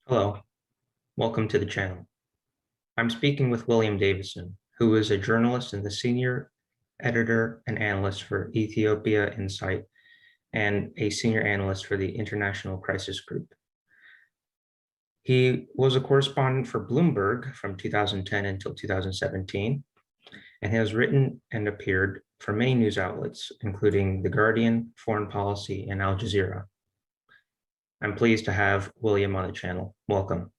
Hello, welcome to the channel. I'm speaking with William Davison, who is a journalist and the senior editor and analyst for Ethiopia Insight and a senior analyst for the International Crisis Group. He was a correspondent for Bloomberg from 2010 until 2017, and has written and appeared for many news outlets, including The Guardian, Foreign Policy, and Al Jazeera. I'm pleased to have William on the channel. Welcome.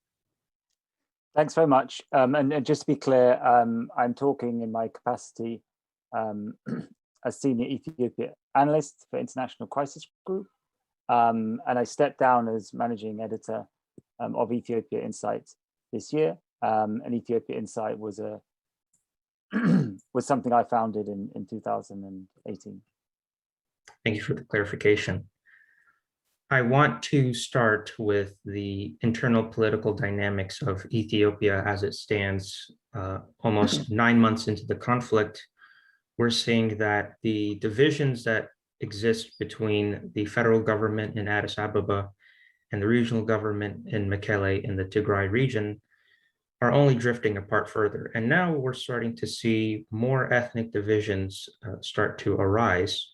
Thanks very much. And just to be clear, I'm talking in my capacity as senior Ethiopia analyst for International Crisis Group. And I stepped down as managing editor of Ethiopia Insight this year. And Ethiopia Insight was was something I founded in 2018. Thank you for the clarification. I want to start with the internal political dynamics of Ethiopia as it stands almost 9 months into the conflict. We're seeing that the divisions that exist between the federal government in Addis Ababa and the regional government in Mekelle in the Tigray region are only drifting apart further. And now we're starting to see more ethnic divisions start to arise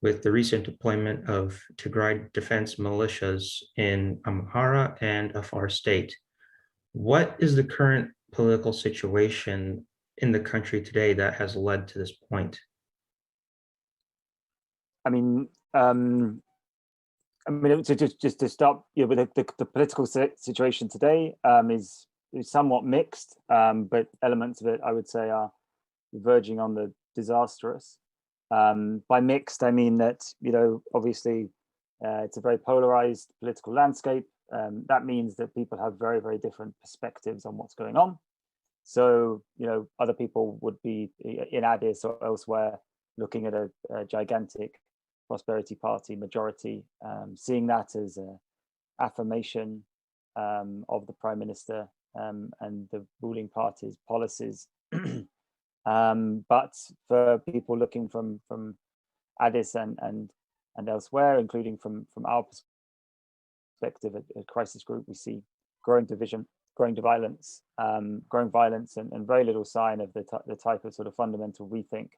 with the recent deployment of Tigray defense militias in Amhara and Afar state. What is the current political situation in the country today that has led to this point? I mean, so just to stop, with the political situation today is somewhat mixed, but elements of it, I would say, are verging on the disastrous. By mixed, I mean that, obviously it's a very polarized political landscape. That means that people have very, very different perspectives on what's going on. So, other people would be in Addis or elsewhere looking at a gigantic prosperity party majority, seeing that as an affirmation of the prime minister and the ruling party's policies. But for people looking from Addis and elsewhere, including from our perspective at Crisis Group, we see growing division, growing violence, and very little sign of the type of sort of fundamental rethink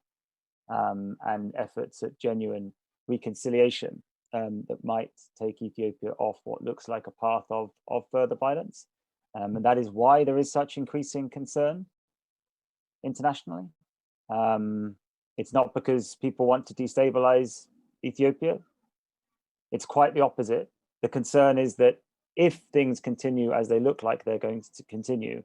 and efforts at genuine reconciliation that might take Ethiopia off what looks like a path of further violence. And that is why there is such increasing concern internationally. It's not because people want to destabilize Ethiopia. It's quite the opposite. The concern is that if things continue as they look like they're going to continue,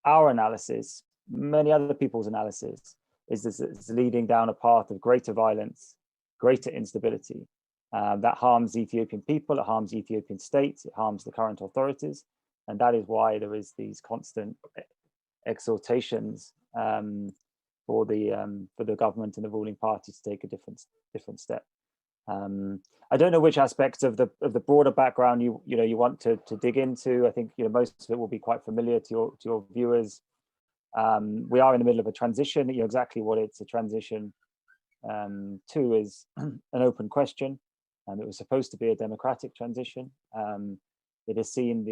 our analysis, many other people's analysis, is this it's leading down a path of greater violence, greater instability. That harms the Ethiopian people, it harms the Ethiopian state, it harms the current authorities. And that is why there is these constant exhortations for the government and the ruling party to take a different step. I don't know which aspects of the broader background you want to dig into. I think most of it will be quite familiar to your viewers. We are in the middle of a transition. Exactly what it's a transition to is an open question. It was supposed to be a democratic transition. It has seen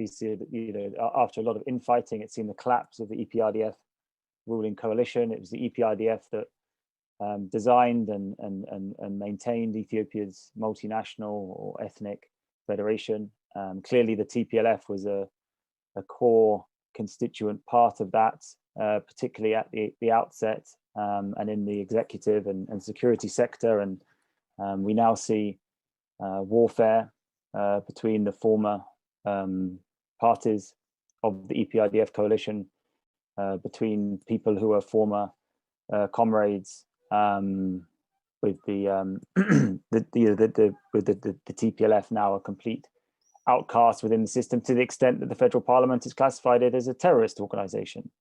after a lot of infighting, it's seen the collapse of the EPRDF ruling coalition. It was the EPRDF that designed and maintained Ethiopia's multinational or ethnic federation. Clearly, the TPLF was a core constituent part of that, particularly at the outset and in the executive and security sector. And we now see warfare between the former parties of the EPRDF coalition, between people who are former comrades with the TPLF, now a complete outcast within the system, to the extent that the federal parliament has classified it as a terrorist organization.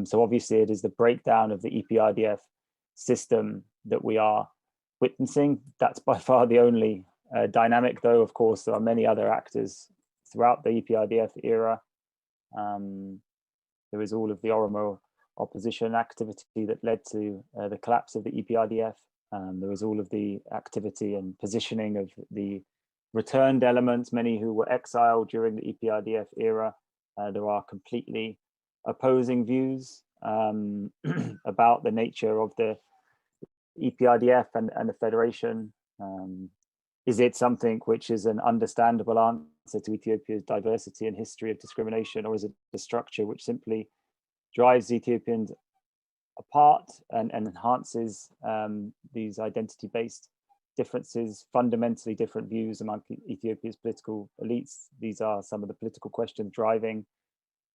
So obviously it is the breakdown of the EPRDF system that we are witnessing. That's by far the only dynamic, though of course there are many other actors throughout the EPRDF era. There is all of the Oromo opposition activity that led to the collapse of the EPRDF. There was all of the activity and positioning of the returned elements, many who were exiled during the EPRDF era. There are completely opposing views about the nature of the EPRDF and the Federation. Is it something which is an understandable answer to Ethiopia's diversity and history of discrimination, or is it a structure which simply drives Ethiopians apart and enhances these identity-based differences, fundamentally different views among Ethiopia's political elites? These are some of the political questions driving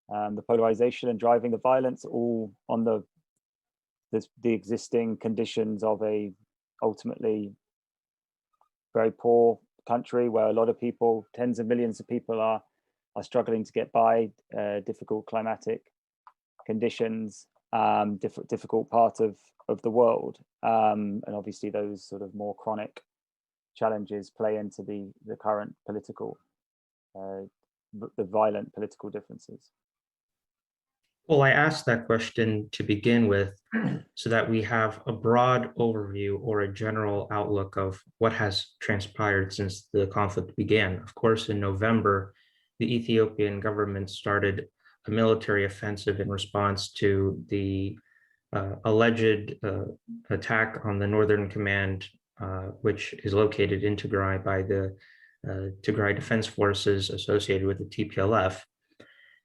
the polarization and driving the violence, all on the existing conditions of a ultimately very poor country where a lot of people, tens of millions of people are struggling to get by, difficult climatic conditions, difficult part of the world. And obviously those sort of more chronic challenges play into the current political, the violent political differences. Well, I asked that question to begin with so that we have a broad overview or a general outlook of what has transpired since the conflict began. Of course, in November, the Ethiopian government started a military offensive in response to the alleged attack on the Northern Command, which is located in Tigray by the Tigray Defense Forces associated with the TPLF.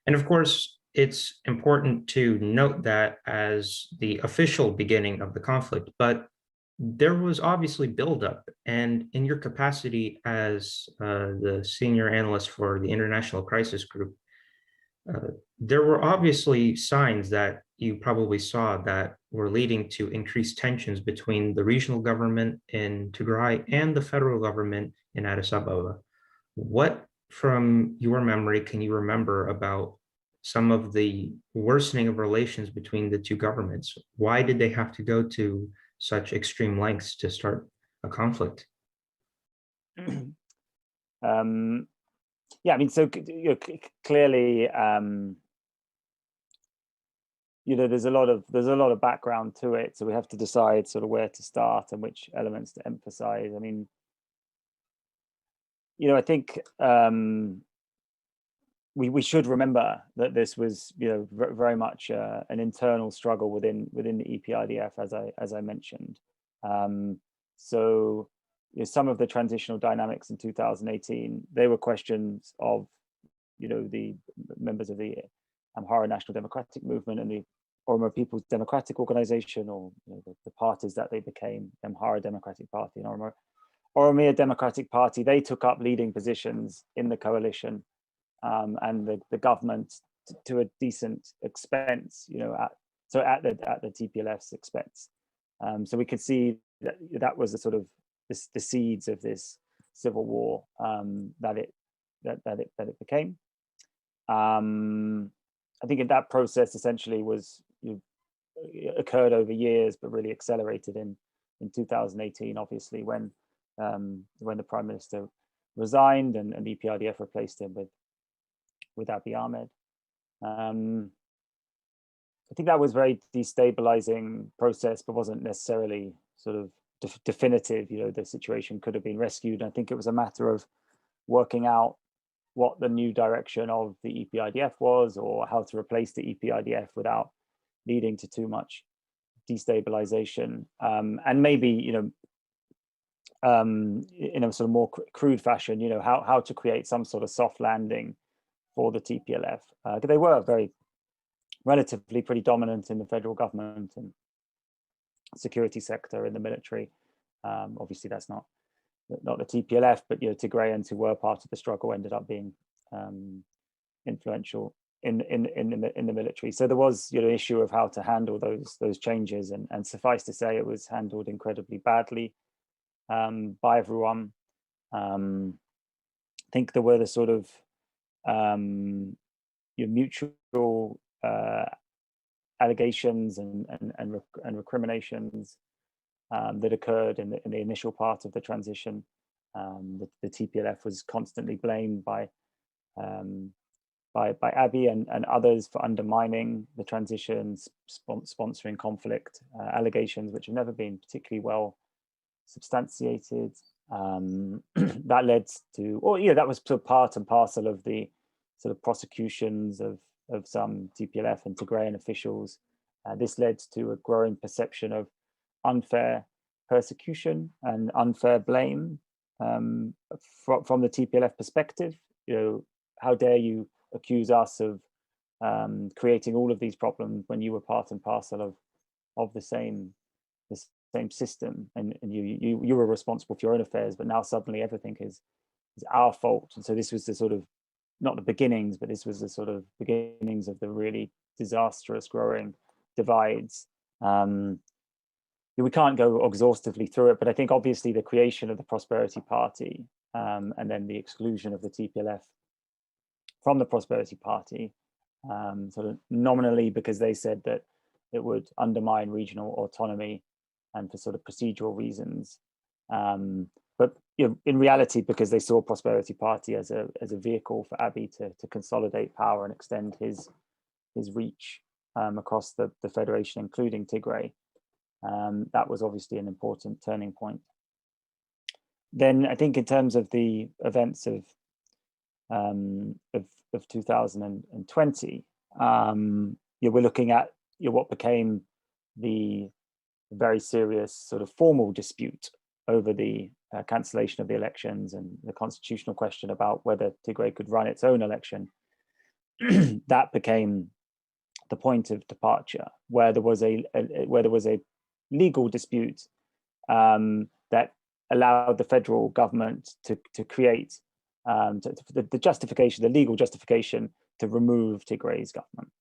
And of course, it's important to note that as the official beginning of the conflict, but there was obviously buildup. And in your capacity as the senior analyst for the International Crisis Group, there were obviously signs that you probably saw that were leading to increased tensions between the regional government in Tigray and the federal government in Addis Ababa. What, from your memory, can you remember about some of the worsening of relations between the two governments? Why did they have to go to such extreme lengths to start a conflict? Yeah, I mean, so clearly, there's a lot of background to it, so we have to decide sort of where to start and which elements to emphasize. I mean, I think we should remember that this was, very much an internal struggle within the EPRDF, as I mentioned. So some of the transitional dynamics in 2018, they were questions of, the members of the Amhara National Democratic Movement and the Oromo People's Democratic Organization, or the parties that they became, Amhara Democratic Party and Oromia Democratic Party. They took up leading positions in the coalition. And the government to a decent expense, at the TPLF's expense. So we could see that was the sort of the seeds of this civil war that it became. I think in that process essentially was occurred over years, but really accelerated in 2018, obviously when the Prime Minister resigned and the EPRDF replaced him with Abiy Ahmed. I think that was very destabilizing process, but wasn't necessarily sort of definitive. The situation could have been rescued. I think it was a matter of working out what the new direction of the EPRDF was, or how to replace the EPRDF without leading to too much destabilization. And maybe, in a sort of more crude fashion, how to create some sort of soft landing for the TPLF. They were relatively pretty dominant in the federal government and security sector, in the military. Obviously, that's not the TPLF, but Tigrayans who were part of the struggle ended up being influential in the military. So there was an issue of how to handle those changes, and suffice to say, it was handled incredibly badly by everyone. I think there were the sort of mutual allegations and recriminations that occurred in the initial part of the transition. The TPLF was constantly blamed by Abiy and others for undermining the transitions, sponsoring conflict, allegations which have never been particularly well substantiated. That led to, or yeah, that was sort of part and parcel of the sort of prosecutions of some TPLF and Tigrayan officials. This led to a growing perception of unfair persecution and unfair blame from the TPLF perspective. You know, how dare you accuse us of creating all of these problems when you were part and parcel of the same system, and you were responsible for your own affairs, but now suddenly everything is our fault. And so this was the sort of, not the beginnings, but this was the sort of beginnings of the really disastrous growing divides. We can't go exhaustively through it, but I think obviously the creation of the Prosperity Party and then the exclusion of the TPLF from the Prosperity Party, sort of nominally because they said that it would undermine regional autonomy and for sort of procedural reasons. But you know, in reality, because they saw Prosperity Party as a vehicle for Abiy to consolidate power and extend his reach across the federation, including Tigray. That was obviously an important turning point. Then I think in terms of the events of 2020, we're looking at what became the very serious sort of formal dispute over the cancellation of the elections and the constitutional question about whether Tigray could run its own election. That became the point of departure, where there was a legal dispute that allowed the federal government to create the justification, the legal justification to remove Tigray's government.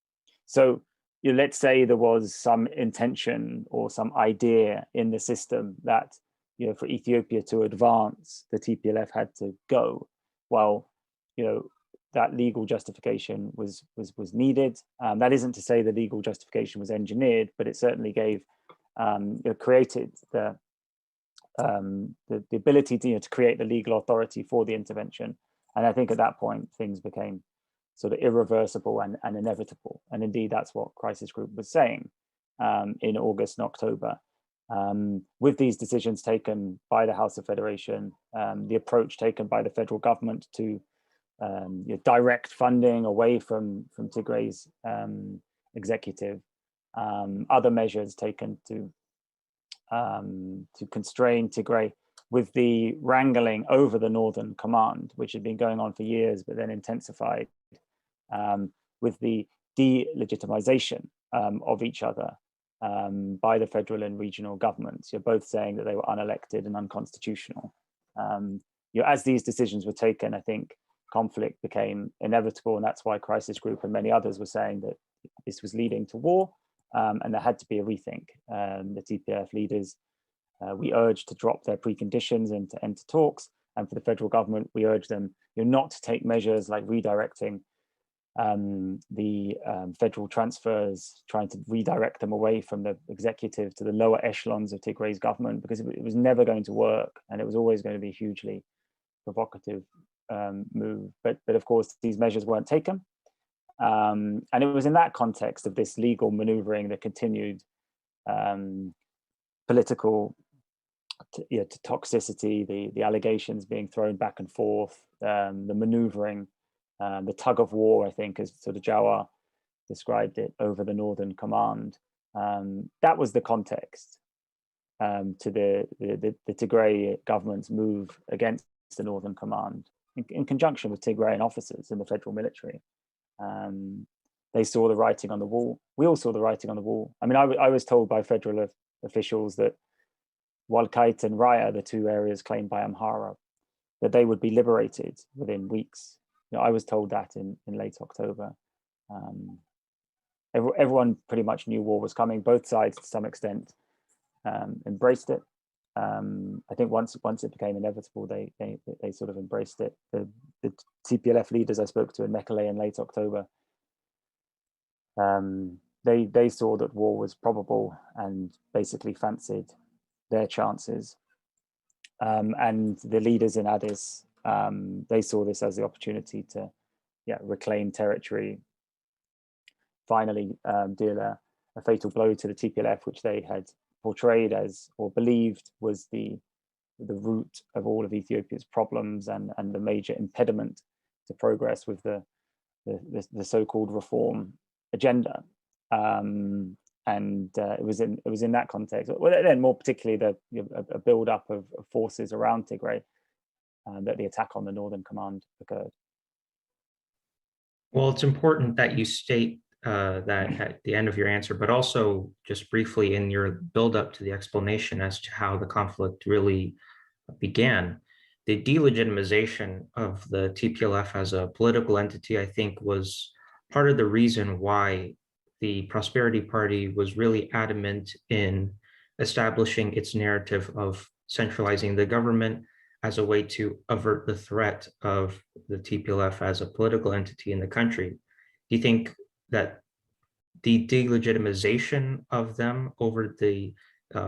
So let's say there was some intention or some idea in the system that for Ethiopia to advance, the TPLF had to go. Well, that legal justification was needed. That isn't to say the legal justification was engineered, but it certainly gave created the ability to create the legal authority for the intervention. And I think at that point things became sort of irreversible and inevitable. And indeed, that's what Crisis Group was saying in August and October. With these decisions taken by the House of Federation, the approach taken by the federal government to direct funding away from Tigray's executive, other measures taken to constrain Tigray, with the wrangling over the Northern Command, which had been going on for years, but then intensified, with the delegitimization of each other by the federal and regional governments. You're both saying that they were unelected and unconstitutional. As these decisions were taken, I think conflict became inevitable, and that's why Crisis Group and many others were saying that this was leading to war, and there had to be a rethink. The TPLF leaders, we urged to drop their preconditions and to enter talks, and for the federal government, we urged them not to take measures like redirecting the federal transfers, trying to redirect them away from the executive to the lower echelons of Tigray's government, because it was never going to work, and it was always going to be a hugely provocative move. But of course, these measures weren't taken. And it was in that context of this legal maneuvering, the continued political toxicity, the allegations being thrown back and forth, the maneuvering, the tug of war, I think, as sort of Jawar described it, over the Northern Command. That was the context to the Tigray government's move against the Northern Command, in conjunction with Tigrayan officers in the federal military. They saw the writing on the wall. We all saw the writing on the wall. I mean, I was told by federal officials that Walkait and Raya, the two areas claimed by Amhara, that they would be liberated within weeks. I was told that in late October. Everyone pretty much knew war was coming. Both sides, to some extent, embraced it. I think once it became inevitable, they sort of embraced it. The TPLF leaders I spoke to in Mekelle in late October, they saw that war was probable and basically fancied their chances. And the leaders in Addis, they saw this as the opportunity to reclaim territory, finally deal a fatal blow to the TPLF, which they had portrayed as, or believed was the the root of all of Ethiopia's problems and the major impediment to progress with the so-called reform agenda. It was in that context, well, then more particularly a build-up of forces around Tigray, that the attack on the Northern Command occurred. Well, it's important that you state that at the end of your answer, but also just briefly in your build-up to the explanation as to how the conflict really began. The delegitimization of the TPLF as a political entity, I think, was part of the reason why the Prosperity Party was really adamant in establishing its narrative of centralizing the government as a way to avert the threat of the TPLF as a political entity in the country. Do you think that the delegitimization of them over the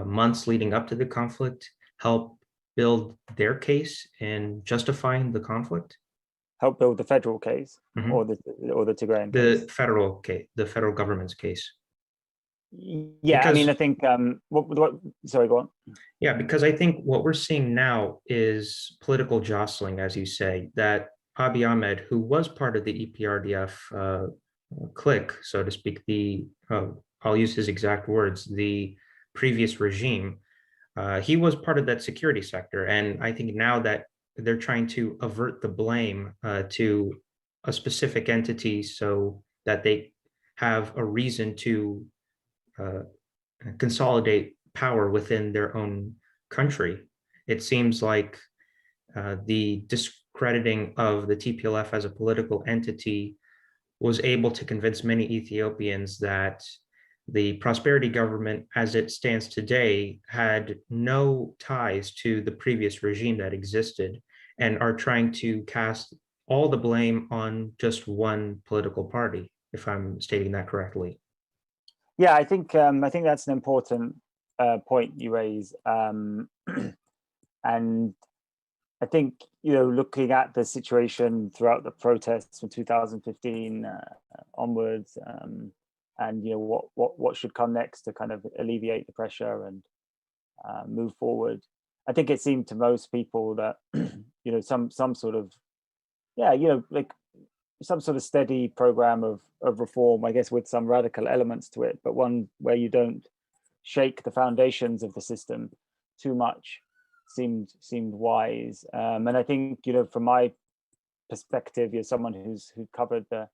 months leading up to the conflict helped build their case in justifying the conflict? Help build the federal case, or the Tigrayan case? The federal case, the federal government's case. Yeah, I mean, I think, sorry, go on. Yeah, because I think what we're seeing now is political jostling, as you say, that Abiy Ahmed, who was part of the EPRDF clique, so to speak, I'll use his exact words, the previous regime, he was part of that security sector. And I think now that they're trying to avert the blame to a specific entity so that they have a reason to consolidate power within their own country. It seems like the discrediting of the TPLF as a political entity was able to convince many Ethiopians that the prosperity government as it stands today had no ties to the previous regime that existed and are trying to cast all the blame on just one political party, if I'm stating that correctly. Yeah, I think that's an important point you raise, and I think, looking at the situation throughout the protests from 2015 onwards, and what should come next to kind of alleviate the pressure and move forward, I think it seemed to most people that some sort of like some sort of steady program of reform, I guess, with some radical elements to it, but one where you don't shake the foundations of the system too much seemed wise. And I think, from my perspective, you're someone who covered the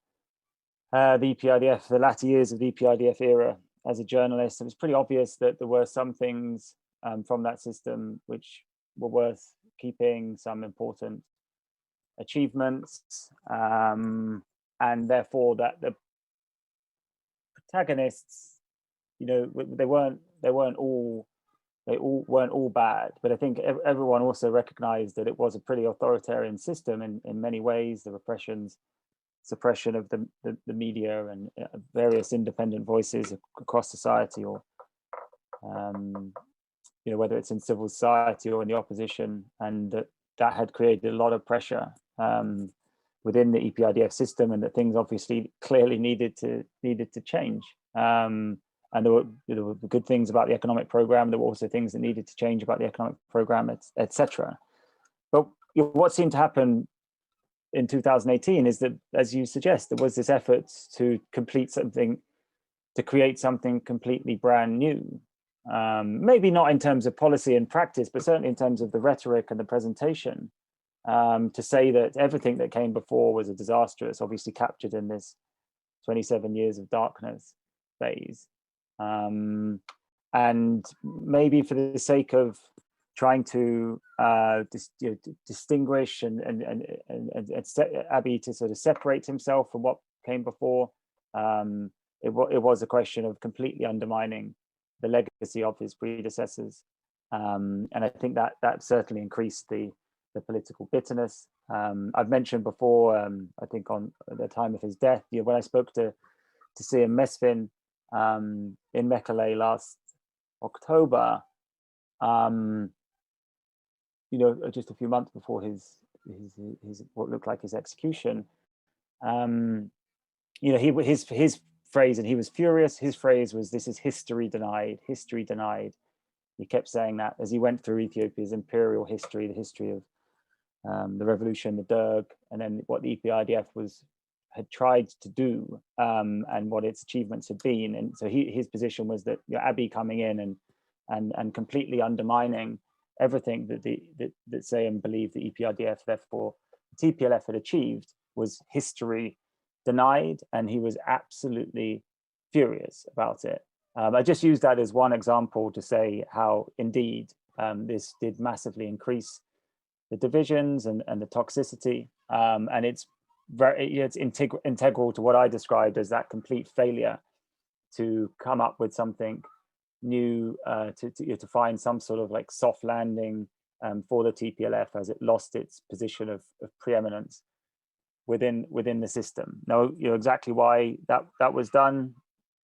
EPRDF, the latter years of the EPRDF era as a journalist, it was pretty obvious that there were some things from that system which were worth keeping, some important achievements, and therefore that the protagonists, they weren't all bad, but I think everyone also recognized that it was a pretty authoritarian system in many ways. The suppression of the media and various independent voices across society, or whether it's in civil society or in the opposition, and that had created a lot of pressure within the EPRDF system, and that things obviously clearly needed to change. And there were good things about the economic program. There were also things that needed to change about the economic program, etc. But what seemed to happen in 2018 is that, as you suggest, there was this effort to create something completely brand new. Maybe not in terms of policy and practice, but certainly in terms of the rhetoric and the presentation, to say that everything that came before was a disaster. It's obviously captured in this 27 years of darkness phase. And maybe for the sake of trying to distinguish and Abiy to sort of separate himself from what came before, it was a question of completely undermining the legacy of his predecessors, and I think that certainly increased the political bitterness. I've mentioned before, I think on the time of his death, when I spoke to Sir Mesfin in Mekelle last October, just a few months before his what looked like his execution, his phrase, and he was furious. His phrase was, "This is history denied, history denied." He kept saying that as he went through Ethiopia's imperial history, the history of the revolution, the Derg, and then what the EPRDF had tried to do, and what its achievements had been. And so his position was that Abiy coming in and completely undermining everything that Zayam believed the EPRDF, therefore TPLF, had achieved was history denied, and he was absolutely furious about it. I just used that as one example to say how indeed this did massively increase the divisions and the toxicity, and it's integral to what I described as that complete failure to come up with something new, to find some sort of like soft landing for the TPLF as it lost its position of preeminence within the system. Now, exactly why that was done,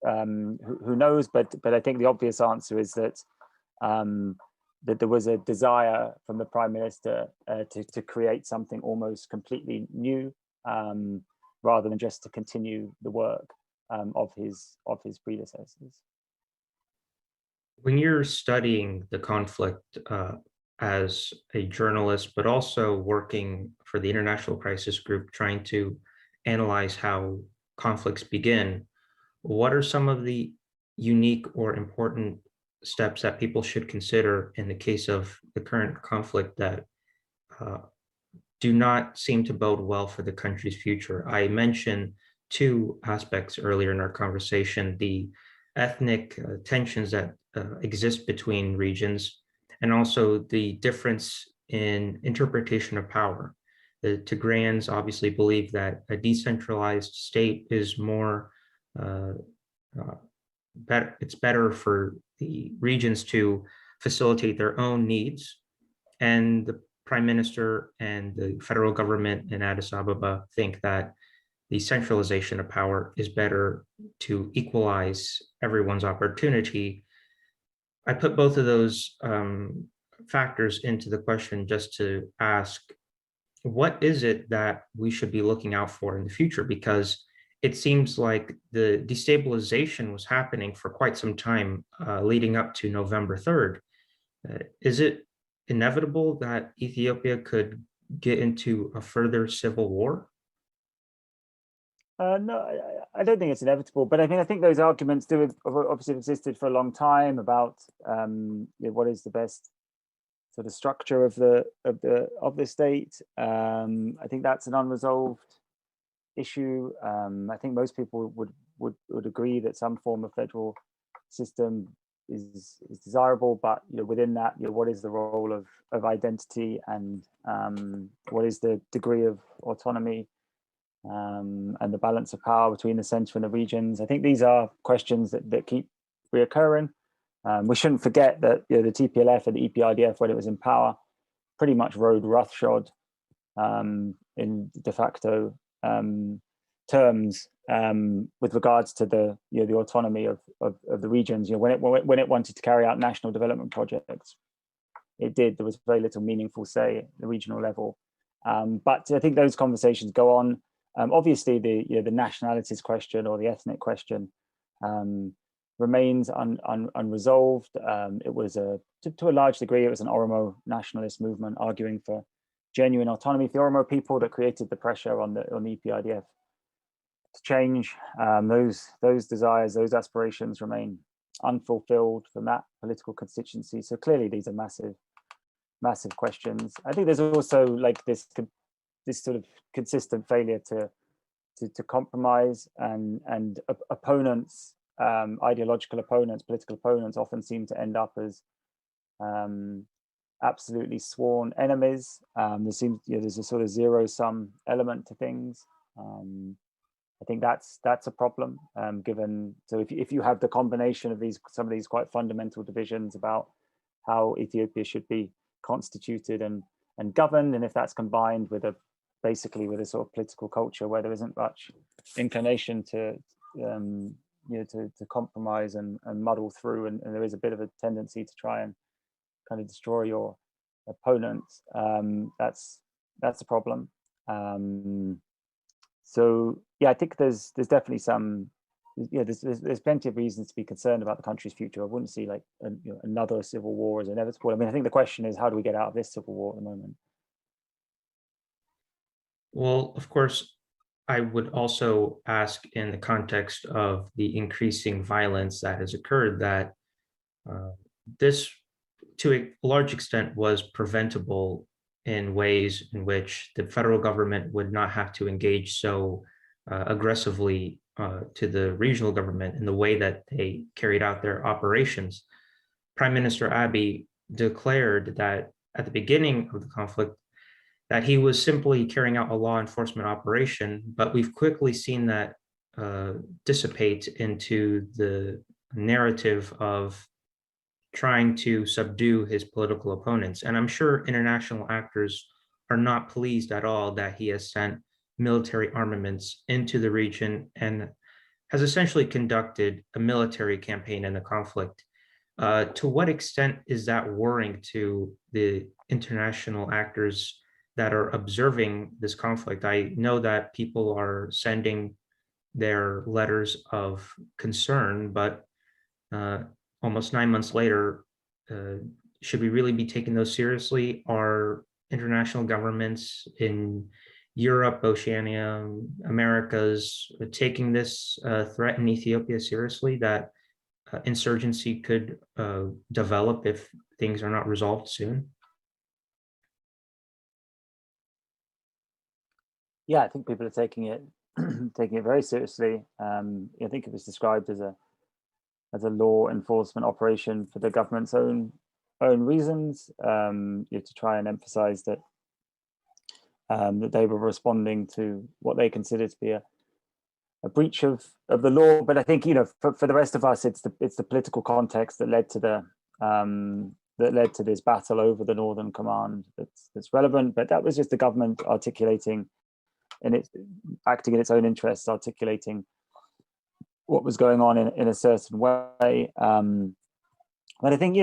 who knows? But I think the obvious answer is that that there was a desire from the Prime Minister to create something almost completely new, rather than just to continue the work of his predecessors. When you're studying the conflict as a journalist, but also working for the International Crisis Group, trying to analyze how conflicts begin, what are some of the unique or important steps that people should consider in the case of the current conflict that do not seem to bode well for the country's future? I mentioned two aspects earlier in our conversation: the ethnic tensions that exist between regions, and also the difference in interpretation of power. The Tigrayans obviously believe that a decentralized state is more better. It's better for the regions to facilitate their own needs, and the Prime Minister and the federal government in Addis Ababa think that the centralization of power is better to equalize everyone's opportunity. I put both of those factors into the question just to ask, what is it that we should be looking out for in the future? Because it seems like the destabilization was happening for quite some time leading up to November 3rd. Is it inevitable that Ethiopia could get into a further civil war? No, I don't think it's inevitable, but I think those arguments do obviously existed for a long time about what is the best sort of structure of the state. I think that's an unresolved issue. I think most people would agree that some form of federal system is desirable, but within that, what is the role of identity, and what is the degree of autonomy, and the balance of power between the center and the regions? I think these are questions that keep reoccurring. We shouldn't forget that the TPLF and the EPRDF, when it was in power, pretty much rode roughshod in de facto terms with regards to the autonomy of the regions. When it wanted to carry out national development projects, it did. There was very little meaningful say at the regional level. But I think those conversations go on. Obviously, the nationalities question or the ethnic question remains unresolved. It was to a large degree, it was an Oromo nationalist movement arguing for genuine autonomy. The Oromo people that created the pressure on the EPRDF to change. Those desires, those aspirations remain unfulfilled from that political constituency. So clearly, these are massive questions. I think there's also like this sort of consistent failure to compromise, and opponents, ideological opponents, political opponents often seem to end up as absolutely sworn enemies. There's a sort of zero-sum element to things. I think that's a problem, given. So if you have the combination of some of these quite fundamental divisions about how Ethiopia should be constituted and governed, and if that's combined with basically with a sort of political culture where there isn't much inclination to compromise and muddle through, and there is a bit of a tendency to try and kind of destroy your opponents, that's a problem. So yeah, I think there's definitely some there's plenty of reasons to be concerned about the country's future. I wouldn't see like another civil war as inevitable. I mean, I think the question is, how do we get out of this civil war at the moment? Well, of course, I would also ask in the context of the increasing violence that has occurred that uh, this, to a large extent, was preventable in ways in which the federal government would not have to engage so aggressively to the regional government in the way that they carried out their operations. Prime Minister Abiy declared that at the beginning of the conflict that he was simply carrying out a law enforcement operation, but we've quickly seen that dissipate into the narrative of trying to subdue his political opponents. And I'm sure international actors are not pleased at all that he has sent military armaments into the region and has essentially conducted a military campaign in the conflict. To what extent is that worrying to the international actors that are observing this conflict? I know that people are sending their letters of concern, but almost 9 months later, should we really be taking those seriously? Are international governments in Europe, Oceania, Americas taking this threat in Ethiopia seriously, that insurgency could develop if things are not resolved soon? Yeah, I think people are taking it taking it very seriously. I think it was described as a law enforcement operation for the government's own reasons, to try and emphasize that that they were responding to what they considered to be a breach of the law. But I think for the rest of us, it's the political context that led to this battle over the Northern Command that's relevant. But that was just the government articulating, and it's acting in its own interests, articulating what was going on in a certain way. But I think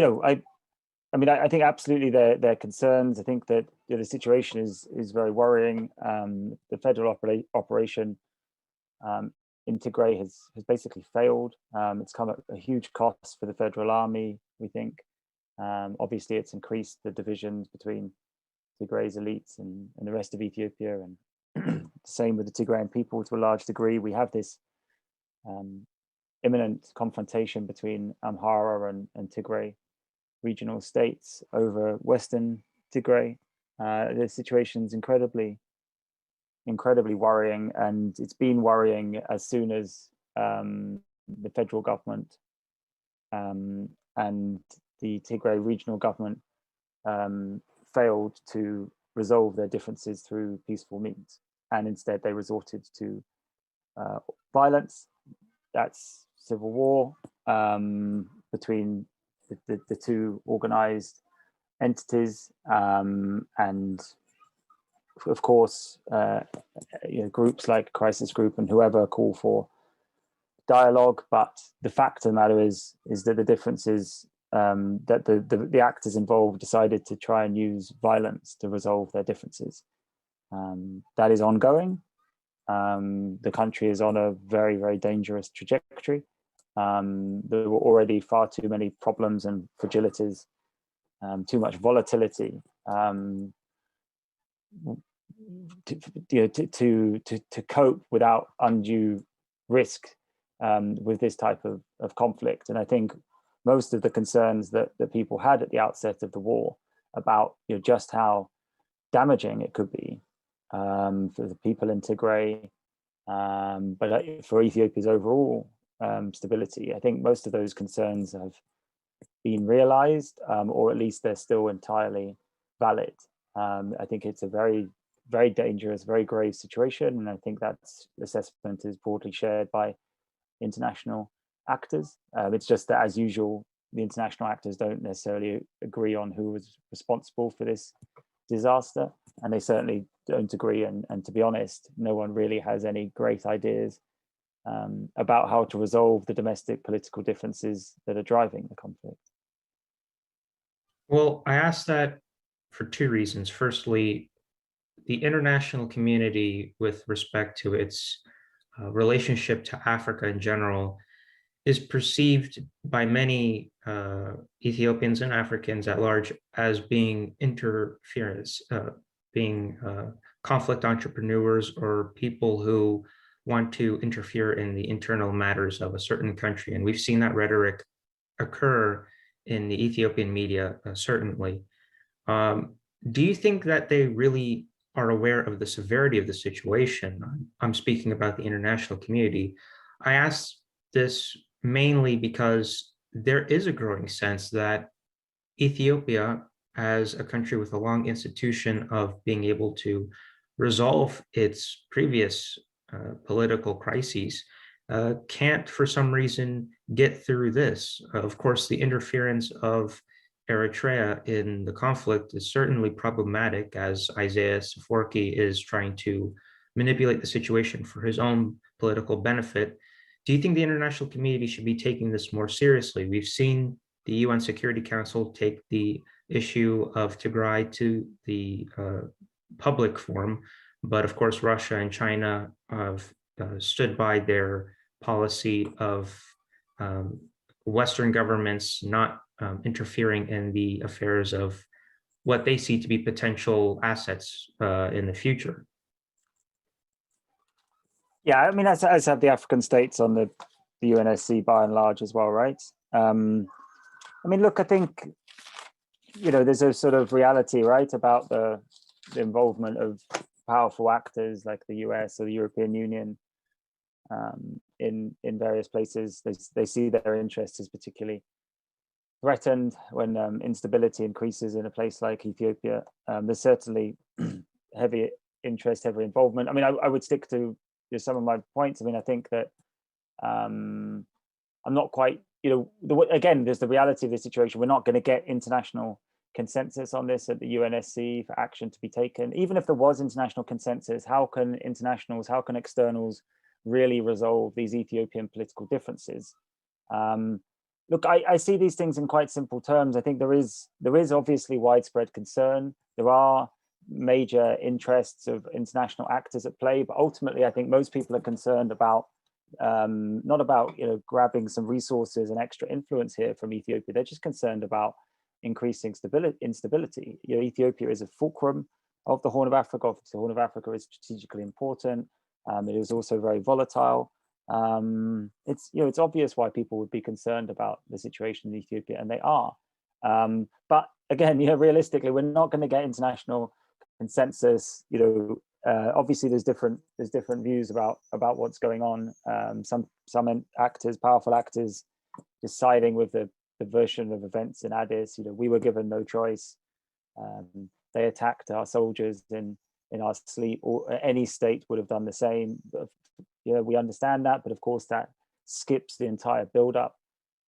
I think absolutely there are concerns. I think that the situation is very worrying. The federal operation in Tigray has basically failed. It's come at a huge cost for the federal army, we think. Obviously, it's increased the divisions between Tigray's elites and the rest of Ethiopia, and the same with the Tigrayan people to a large degree. We have this imminent confrontation between Amhara and Tigray regional states over Western Tigray. The situation is incredibly worrying, and it's been worrying as soon as the federal government and the Tigray regional government failed to resolve their differences through peaceful means, and instead they resorted to violence. That's civil war between the two organized entities, and of course groups like Crisis Group and whoever call for dialogue. But the fact of the matter is that the difference is that the actors involved decided to try and use violence to resolve their differences. That is ongoing. The country is on a very, very dangerous trajectory. There were already far too many problems and fragilities, too much volatility to cope without undue risk with this type of conflict. And I think most of the concerns that people had at the outset of the war about just how damaging it could be for the people in Tigray, but for Ethiopia's overall stability, I think most of those concerns have been realized, or at least they're still entirely valid. I think it's a very, very dangerous, very grave situation, and I think that assessment is broadly shared by international actors. It's just that, as usual, the international actors don't necessarily agree on who was responsible for this disaster, and they certainly don't agree. And to be honest, no one really has any great ideas about how to resolve the domestic political differences that are driving the conflict. Well, I asked that for two reasons. Firstly, the international community, with respect to its relationship to Africa in general is perceived by many Ethiopians and Africans at large as being interference, being conflict entrepreneurs or people who want to interfere in the internal matters of a certain country. And we've seen that rhetoric occur in the Ethiopian media, certainly. Do you think that they really are aware of the severity of the situation? I'm speaking about the international community. I ask this mainly because there is a growing sense that Ethiopia, as a country with a long institution of being able to resolve its previous political crises, can't for some reason get through this. Of course, the interference of Eritrea in the conflict is certainly problematic, as Isaias Afwerki is trying to manipulate the situation for his own political benefit. Do you think the international community should be taking this more seriously? We've seen the UN Security Council take the issue of Tigray to the public forum, but of course, Russia and China have stood by their policy of Western governments not interfering in the affairs of what they see to be potential assets in the future. Yeah, I mean, as have the African states on the UNSC by and large as well, right? I mean, look, I think, you know, there's a sort of reality, right, about the involvement of powerful actors like the US or the European Union in various places. They see their interests as particularly threatened when instability increases in a place like Ethiopia. There's certainly heavy interest, heavy involvement. I mean, I would stick to some of my points. I mean, I think that I'm not quite, you know, again, there's the reality of the situation. We're not going to get international consensus on this at the UNSC for action to be taken. Even if there was international consensus, how can internationals, how can externals really resolve these Ethiopian political differences? Look, I see these things in quite simple terms. I think there is obviously widespread concern. There are major interests of international actors at play, but ultimately, I think most people are concerned about not about, you know, grabbing some resources and extra influence here from Ethiopia. They're just concerned about increasing instability. You know, Ethiopia is a fulcrum of the Horn of Africa. Obviously, the Horn of Africa is strategically important. It is also very volatile. It's, you know, it's obvious why people would be concerned about the situation in Ethiopia, and they are. But again, you know, realistically, we're not going to get international consensus. You know, obviously, there's different views about what's going on. Some actors, powerful actors, deciding with the version of events in Addis. You know, we were given no choice. They attacked our soldiers in our sleep, or any state would have done the same. You know, we understand that, but of course that skips the entire build-up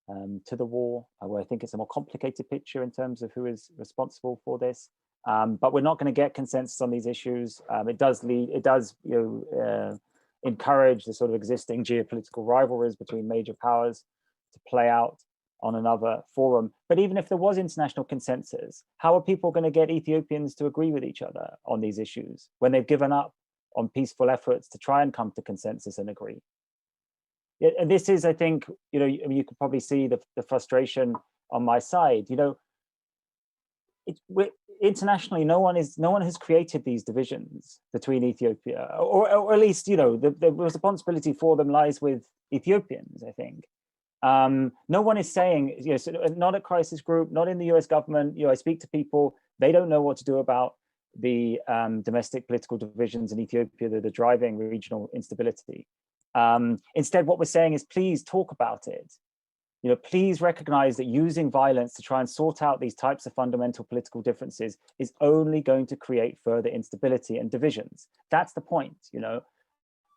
to the war, where I think it's a more complicated picture in terms of who is responsible for this. But we're not going to get consensus on these issues. It does, you know, encourage the sort of existing geopolitical rivalries between major powers to play out on another forum. But even if there was international consensus, how are people going to get Ethiopians to agree with each other on these issues when they've given up on peaceful efforts to try and come to consensus and agree? And this is, I think, you know, you could probably see the frustration on my side. You know, internationally, no one has created these divisions between Ethiopia, or at least, you know, the responsibility for them lies with Ethiopians, I think. No one is saying, you know, so not a crisis group, not in the US government. You know, I speak to people, they don't know what to do about the domestic political divisions in Ethiopia that are driving regional instability. Instead, what we're saying is, please talk about it. You know, please recognize that using violence to try and sort out these types of fundamental political differences is only going to create further instability and divisions. That's the point, you know.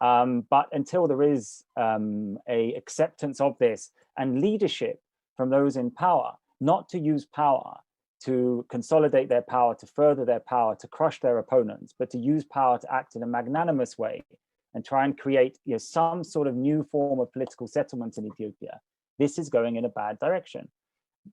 But until there is a acceptance of this and leadership from those in power, not to use power to consolidate their power, to further their power, to crush their opponents, but to use power to act in a magnanimous way and try and create, you know, some sort of new form of political settlement in Ethiopia, this is going in a bad direction.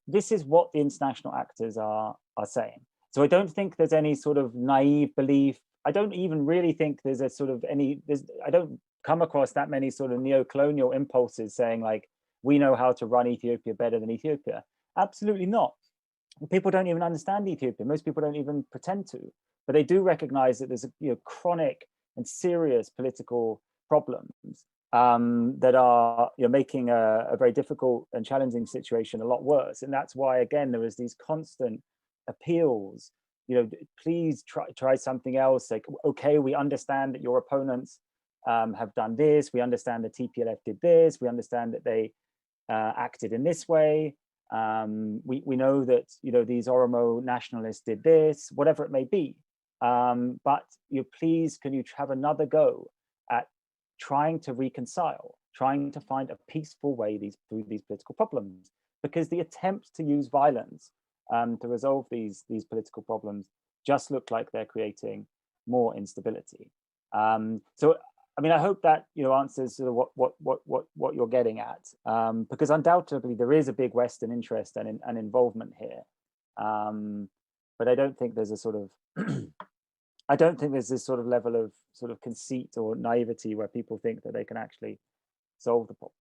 This is what the international actors are saying. So I don't think there's any sort of naive belief. I don't even really think there's a sort of I don't come across that many sort of neo-colonial impulses saying like, we know how to run Ethiopia better than Ethiopia. Absolutely not. People don't even understand Ethiopia. Most people don't even pretend to, but they do recognize that there's a chronic and serious political problems that are making a very difficult and challenging situation a lot worse. And that's why, again, there was these constant appeals, please try something else. Like, okay, we understand that your opponents have done this. We understand that TPLF did this. We understand that they acted in this way. We know that these Oromo nationalists did this, whatever it may be. But please, can you have another go at trying to reconcile, trying to find a peaceful way through these political problems? Because the attempt to use violence to resolve these political problems just look like they're creating more instability. So I mean, I hope that answers sort of what you're getting at, because undoubtedly there is a big Western interest and involvement here, but I don't think there's a sort of I don't think there's this sort of level of sort of conceit or naivety where people think that they can actually solve the problem.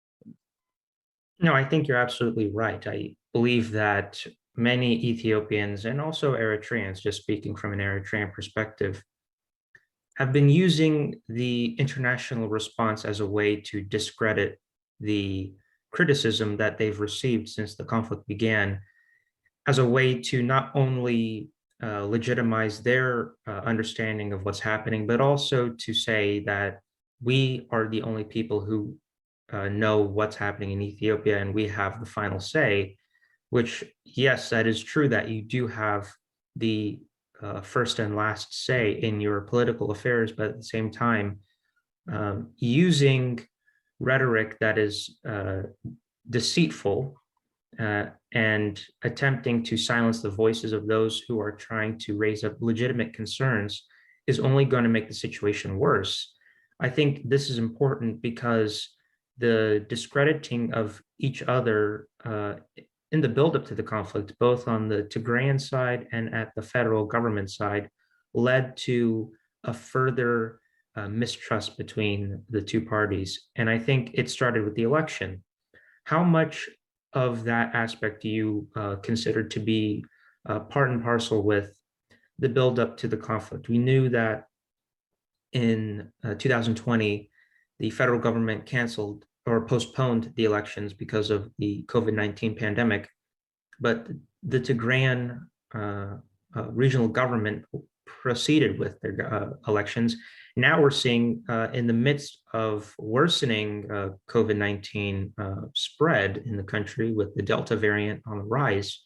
No, I think you're absolutely right. I believe that many Ethiopians and also Eritreans, just speaking from an Eritrean perspective, have been using the international response as a way to discredit the criticism that they've received since the conflict began, as a way to not only legitimize their understanding of what's happening, but also to say that we are the only people who know what's happening in Ethiopia and we have the final say, which, yes, that is true that you do have the first and last say in your political affairs, but at the same time, using rhetoric that is deceitful and attempting to silence the voices of those who are trying to raise up legitimate concerns is only going to make the situation worse. I think this is important because the discrediting of each other in the buildup to the conflict, both on the Tigrayan side and at the federal government side, led to a further mistrust between the two parties. And I think it started with the election. How much of that aspect do you consider to be part and parcel with the buildup to the conflict? We knew that in 2020, the federal government canceled or postponed the elections because of the COVID-19 pandemic, but the Tigrayan regional government proceeded with their elections. Now we're seeing in the midst of worsening COVID-19 spread in the country with the Delta variant on the rise,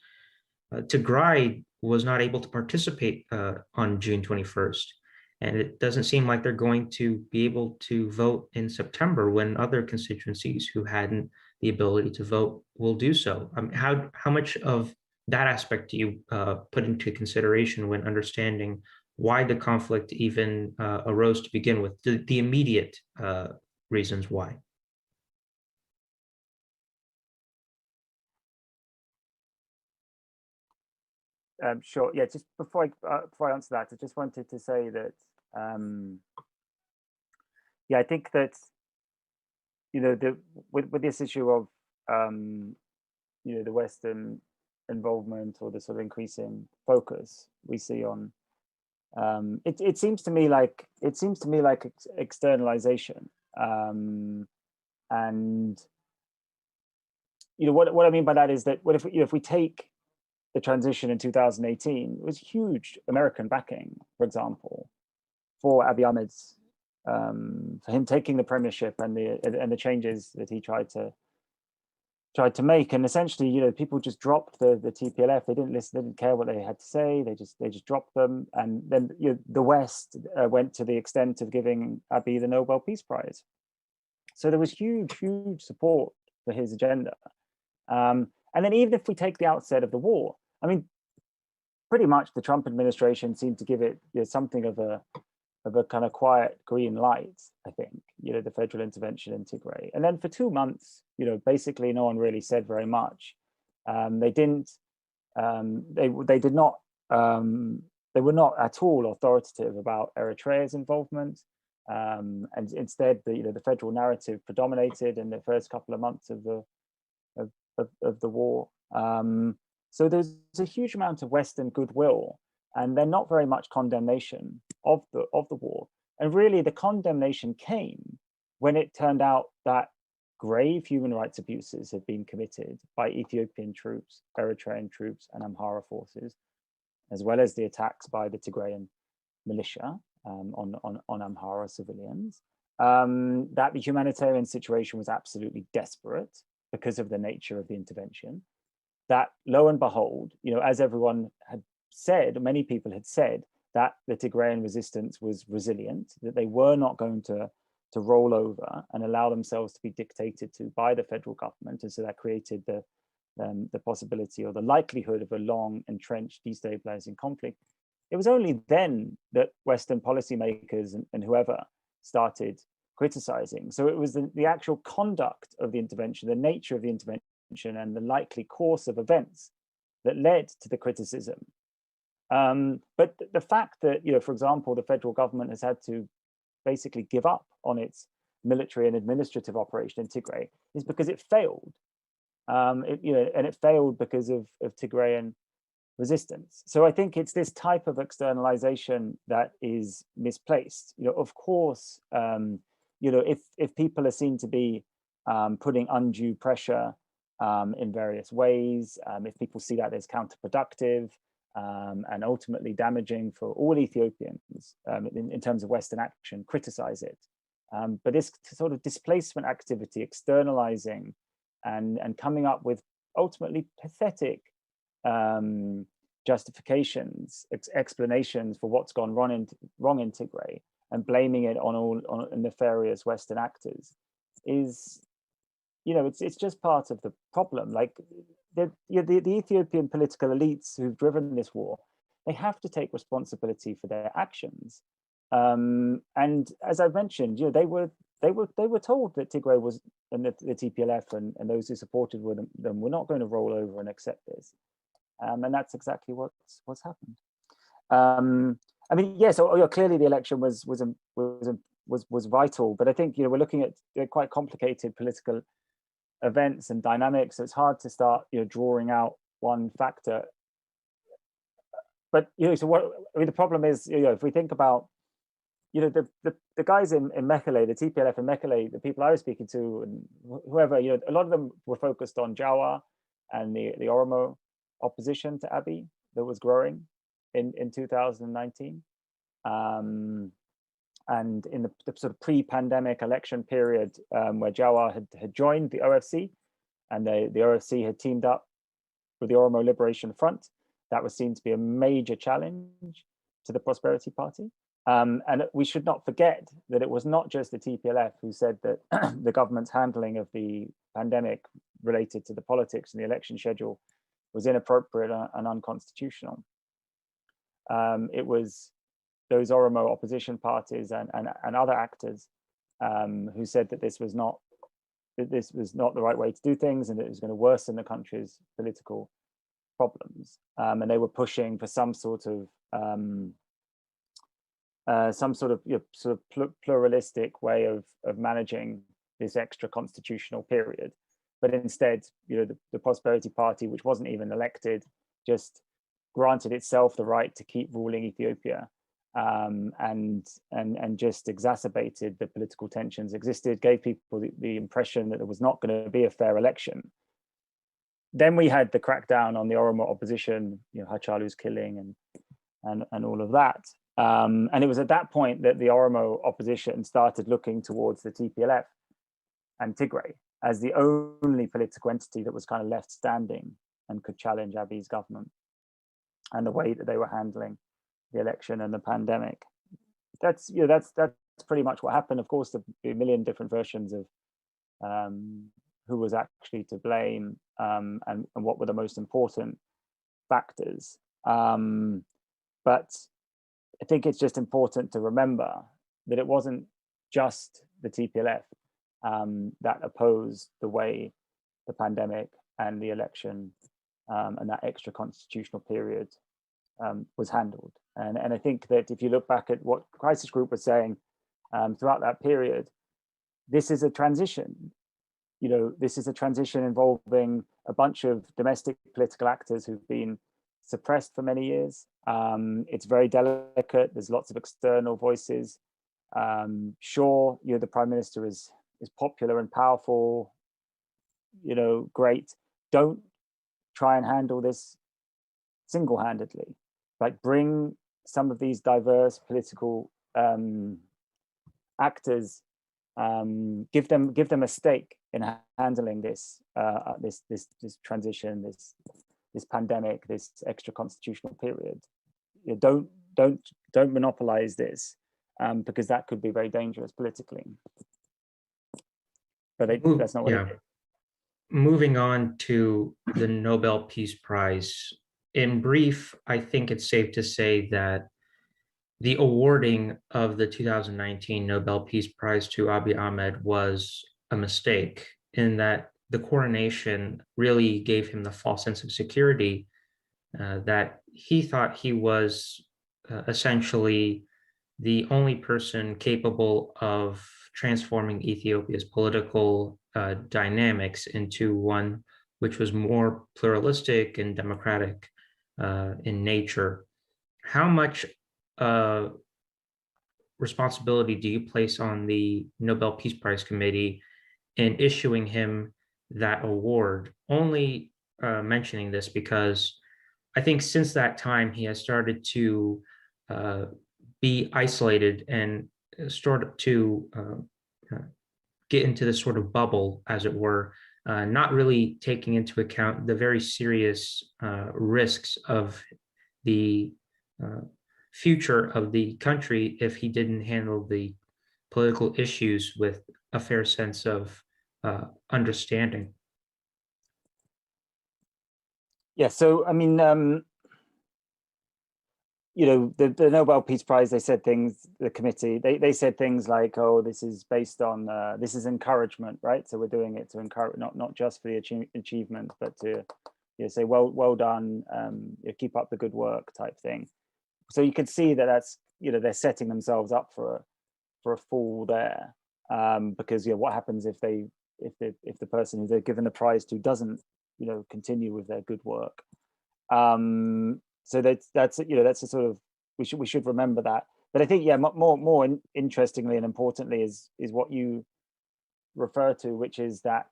Tigray was not able to participate on June 21st. And it doesn't seem like they're going to be able to vote in September when other constituencies who hadn't the ability to vote will do so. How much of that aspect do you put into consideration when understanding why the conflict even arose to begin with, the immediate reasons why? Sure. Yeah. Just before I answer that, I just wanted to say that yeah, I think that with this issue of the Western involvement or the sort of increasing focus we see on it seems to me like externalization, and what I mean by that is that if we take the transition in 2018, it was huge American backing, for example, for Abiy Ahmed's for him taking the premiership and the changes that he tried to make. And essentially, people just dropped the TPLF. They didn't listen, they didn't care what they had to say. They just dropped them. And then the West went to the extent of giving Abiy the Nobel Peace Prize. So there was huge support for his agenda. And then even if we take the outset of the war, I mean, pretty much the Trump administration seemed to give it something of a kind of quiet green light, I think, the federal intervention in Tigray. And then for 2 months, basically no one really said very much. They were not at all authoritative about Eritrea's involvement. And instead, the federal narrative predominated in the first couple of months of the war. So there's a huge amount of Western goodwill, and then not very much condemnation of the war. And really, the condemnation came when it turned out that grave human rights abuses had been committed by Ethiopian troops, Eritrean troops, and Amhara forces, as well as the attacks by the Tigrayan militia on Amhara civilians. That the humanitarian situation was absolutely desperate because of the nature of the intervention. That, lo and behold, as everyone had said, many people had said, that the Tigrayan resistance was resilient, that they were not going to roll over and allow themselves to be dictated to by the federal government. And so that created the possibility or the likelihood of a long, entrenched, destabilizing conflict. It was only then that Western policymakers and whoever started criticizing. So it was the actual conduct of the intervention, the nature of the intervention, and the likely course of events that led to the criticism. But the fact that, for example, the federal government has had to basically give up on its military and administrative operation in Tigray is because it failed. And it failed because of Tigrayan resistance. So I think it's this type of externalization that is misplaced. Of course, if people are seen to be putting undue pressure in various ways, if people see that as counterproductive and ultimately damaging for all Ethiopians in terms of Western action, criticize it. But this sort of displacement activity, externalizing and coming up with ultimately pathetic justifications, explanations for what's gone wrong in Tigray, and blaming it on nefarious Western actors is, it's just part of the problem. Like the Ethiopian political elites who've driven this war, they have to take responsibility for their actions. And as I mentioned, they were told that Tigray was, and the TPLF and those who supported them were not going to roll over and accept this. And that's exactly what's happened. I mean, yes, clearly the election was vital, but I think we're looking at quite complicated political events and dynamics. So it's hard to start drawing out one factor. But so the problem is, if we think about the guys in Mekele, the TPLF in Mekele, the people I was speaking to, and whoever, a lot of them were focused on Jawa and the Oromo opposition to Abiy that was growing in 2019. And in the sort of pre-pandemic election period, where Jawa had joined the OFC, and the OFC had teamed up with the Oromo Liberation Front, that was seen to be a major challenge to the Prosperity Party. And we should not forget that it was not just the TPLF who said that the government's handling of the pandemic related to the politics and the election schedule was inappropriate and unconstitutional. It was those Oromo opposition parties and other actors who said that this was not the right way to do things, and that it was going to worsen the country's political problems. And they were pushing for some sort of pluralistic way of managing this extra constitutional period. But instead, the Prosperity Party, which wasn't even elected, just granted itself the right to keep ruling Ethiopia, and just exacerbated the political tensions existed, gave people the impression that there was not going to be a fair election. Then we had the crackdown on the Oromo opposition, Hachalu's killing and all of that. And it was at that point that the Oromo opposition started looking towards the TPLF and Tigray as the only political entity that was kind of left standing and could challenge Abiy's government and the way that they were handling the election and the pandemic. That's pretty much what happened. Of course, there'll be a million different versions of who was actually to blame and what were the most important factors. But I think it's just important to remember that it wasn't just the TPLF that opposed the way the pandemic and the election and that extra constitutional period was handled. And I think that if you look back at what Crisis Group was saying throughout that period. This is a transition. This is a transition involving a bunch of domestic political actors who've been suppressed for many years. It's very delicate. There's lots of external voices. Sure, the prime minister is popular and powerful, great. Don't try and handle this single-handedly. Like, bring some of these diverse political actors, give them a stake in handling this this transition, this pandemic, this extra constitutional period. Don't monopolize this, because that could be very dangerous politically. But that's not what it is. Moving on to the Nobel Peace Prize. In brief, I think it's safe to say that the awarding of the 2019 Nobel Peace Prize to Abiy Ahmed was a mistake, in that the coronation really gave him the false sense of security that he thought he was essentially the only person capable of transforming Ethiopia's political dynamics into one which was more pluralistic and democratic in nature. How much responsibility do you place on the Nobel Peace Prize Committee in issuing him that award? Only mentioning this because I think since that time he has started to be isolated and start to get into this sort of bubble, as it were, not really taking into account the very serious risks of the future of the country if he didn't handle the political issues with a fair sense of understanding. Yeah, so I mean, the Nobel Peace Prize, they said things, the committee, they said things like, oh, this is based on, this is encouragement, right? So we're doing it to encourage, not just for the achievement, but to say, well done, keep up the good work type thing. So you can see that that's, they're setting themselves up for a fall there, because what happens if the person who they're given the prize to doesn't continue with their good work. So that's a sort of, we should remember that. But I think more interestingly and importantly is what you refer to, which is that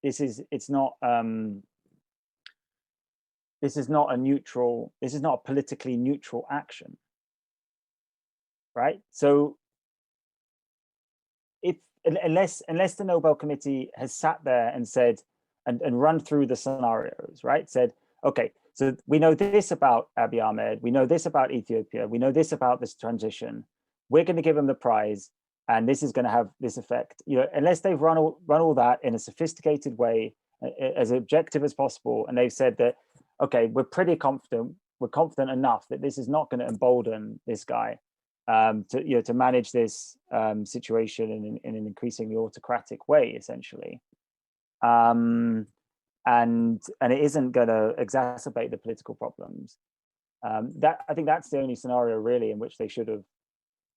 this is not a politically neutral action, right? So unless the Nobel Committee has sat there and said and run through the scenarios, right? Said, okay, so we know this about Abiy Ahmed, we know this about Ethiopia, we know this about this transition. We're going to give him the prize, and this is going to have this effect. Unless they've run all that in a sophisticated way, as objective as possible, and they've said that, okay, we're pretty confident, we're confident enough that this is not going to embolden this guy to manage this situation in an increasingly autocratic way, essentially. And it isn't going to exacerbate the political problems. That, I think that's the only scenario really in which they should have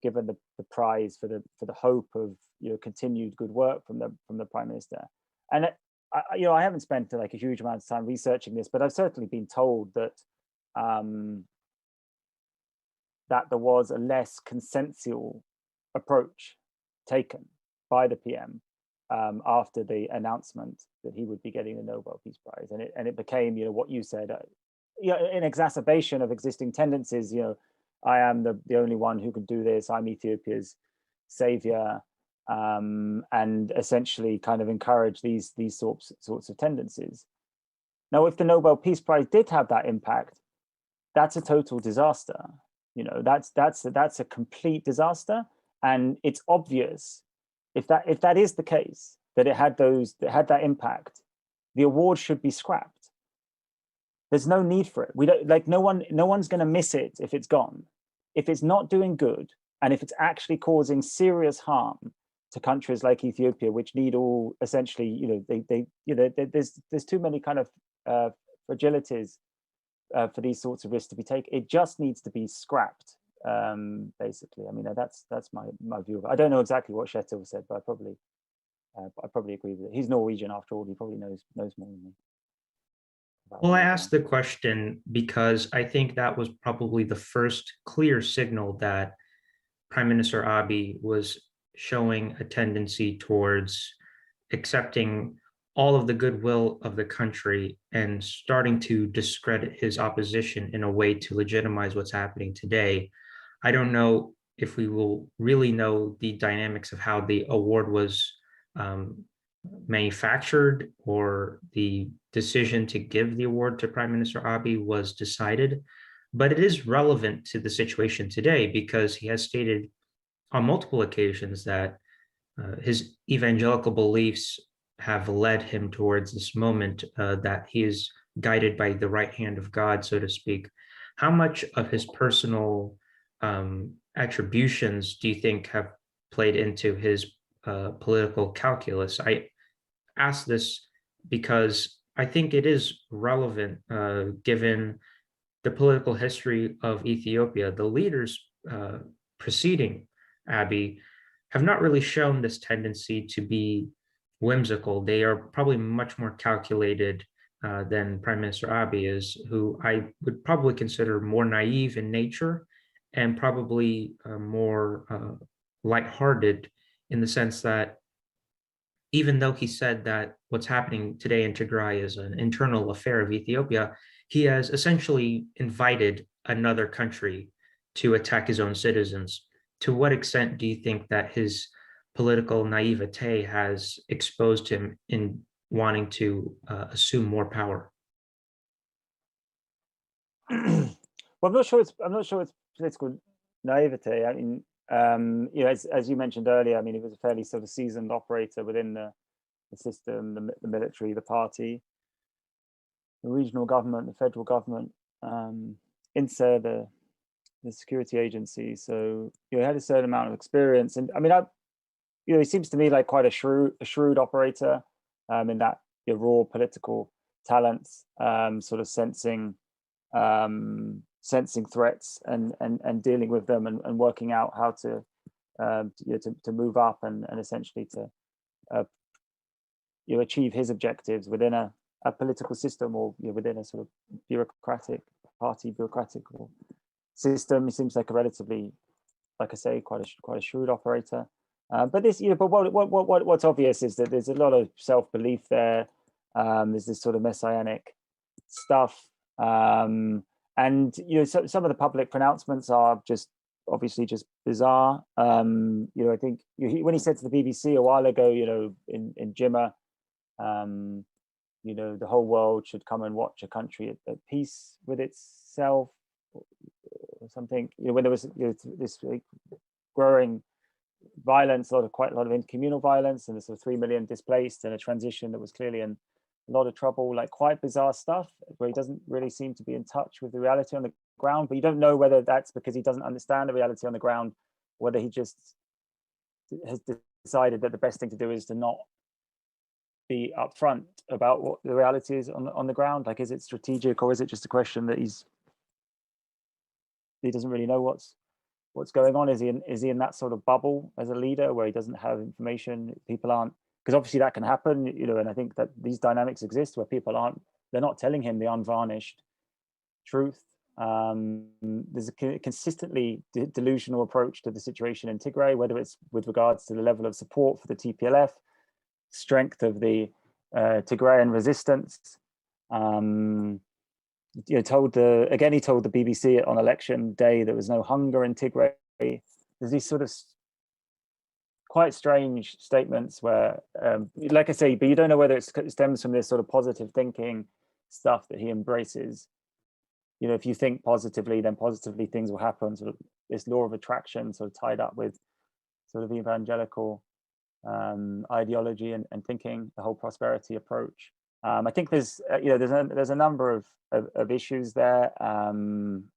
given the prize for the hope of continued good work from the prime minister. And I haven't spent like a huge amount of time researching this, but I've certainly been told that that there was a less consensual approach taken by the PM after the announcement that he would be getting the Nobel Peace Prize, and it became what you said, an exacerbation of existing tendencies. I am the only one who can do this. I'm Ethiopia's savior, and essentially kind of encourage these sorts of tendencies. Now, if the Nobel Peace Prize did have that impact, that's a total disaster. That's a complete disaster, and it's obvious if that is the case, that it had that impact, the award should be scrapped. There's no need for it. We don't, like, no one's going to miss it if it's gone. If it's not doing good, and if it's actually causing serious harm to countries like Ethiopia, which need all essentially, there's too many kind of fragilities for these sorts of risks to be taken. It just needs to be scrapped. basically. I mean, that's my view of it. I don't know exactly what Kjetil said, but I probably agree with it. He's Norwegian after all. He probably knows more than me. Well, I asked the question because I think that was probably the first clear signal that Prime Minister Abiy was showing a tendency towards accepting all of the goodwill of the country and starting to discredit his opposition in a way to legitimize what's happening today. I don't know if we will really know the dynamics of how the award was manufactured or the decision to give the award to Prime Minister Abiy was decided, but it is relevant to the situation today because he has stated on multiple occasions that his evangelical beliefs have led him towards this moment, that he is guided by the right hand of God, so to speak. How much of his personal attributions do you think have played into his political calculus? I ask this because I think it is relevant given the political history of Ethiopia. The leaders preceding Abiy have not really shown this tendency to be whimsical. They are probably much more calculated than Prime Minister Abiy is, who I would probably consider more naive in nature and probably more lighthearted in the sense that even though he said that what's happening today in Tigray is an internal affair of Ethiopia, he has essentially invited another country to attack his own citizens. To what extent do you think that his political naivete has exposed him in wanting to assume more power? Well, I'm not sure it's political naivete. I mean, as you mentioned earlier, I mean, he was a fairly sort of seasoned operator within the system, the military, the party, the regional government, the federal government, INSA, the security agency. So he had a certain amount of experience, and I mean, he seems to me like quite a shrewd operator, in that raw political talents, sort of sensing threats and dealing with them and working out how to move up and essentially to achieve his objectives within a political system or within a sort of bureaucratic system. He seems like a relatively, like I say, quite a shrewd operator. But this, but what's obvious is that there's a lot of self-belief there. There's this sort of messianic stuff, and some of the public pronouncements are just obviously just bizarre. I think when he said to the BBC a while ago, in Jimma, the whole world should come and watch a country at peace with itself, or something. When there was this growing violence, quite a lot of communal violence, and there's sort of 3 million displaced, and a transition that was clearly in a lot of trouble, like quite bizarre stuff, where he doesn't really seem to be in touch with the reality on the ground. But you don't know whether that's because he doesn't understand the reality on the ground, whether he just has decided that the best thing to do is to not be upfront about what the reality is on the ground. Like, is it strategic, or is it just a question that he doesn't really know what's going on? Is he in that sort of bubble as a leader where he doesn't have information? People aren't, because obviously that can happen, and I think that these dynamics exist where they're not telling him the unvarnished truth. There's a consistently delusional approach to the situation in Tigray, whether it's with regards to the level of support for the TPLF, strength of the Tigrayan resistance. He told the BBC on election day there was no hunger in Tigray. There's these sort of quite strange statements where, like I say, but you don't know whether it stems from this sort of positive thinking stuff that he embraces. If you think positively, then positively things will happen. Sort of this law of attraction, sort of tied up with sort of evangelical ideology and thinking, the whole prosperity approach. I think there's a number of issues there,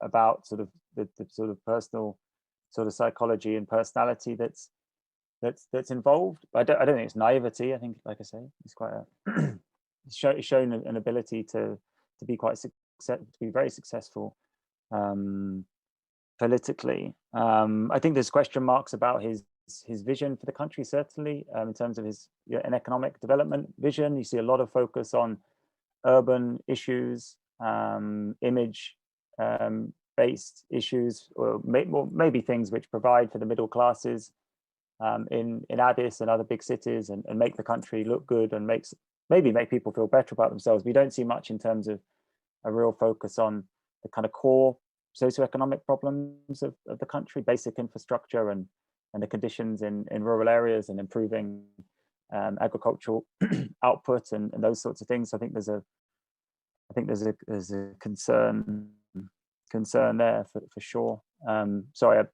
about sort of the sort of personal sort of psychology and personality that's involved. But I don't think it's naivety. I think, like I say, it's quite it's shown an ability to be very successful, politically. I think there's question marks about his vision for the country, certainly, in terms of his an economic development vision. You see a lot of focus on urban issues, image based issues, or maybe things which provide for the middle classes in Addis and other big cities, and make the country look good, and maybe make people feel better about themselves. We don't see much in terms of a real focus on the kind of core socioeconomic problems of the country, basic infrastructure and the conditions in rural areas, and improving agricultural output and those sorts of things. So I think there's a concern there for sure. Sorry, I'm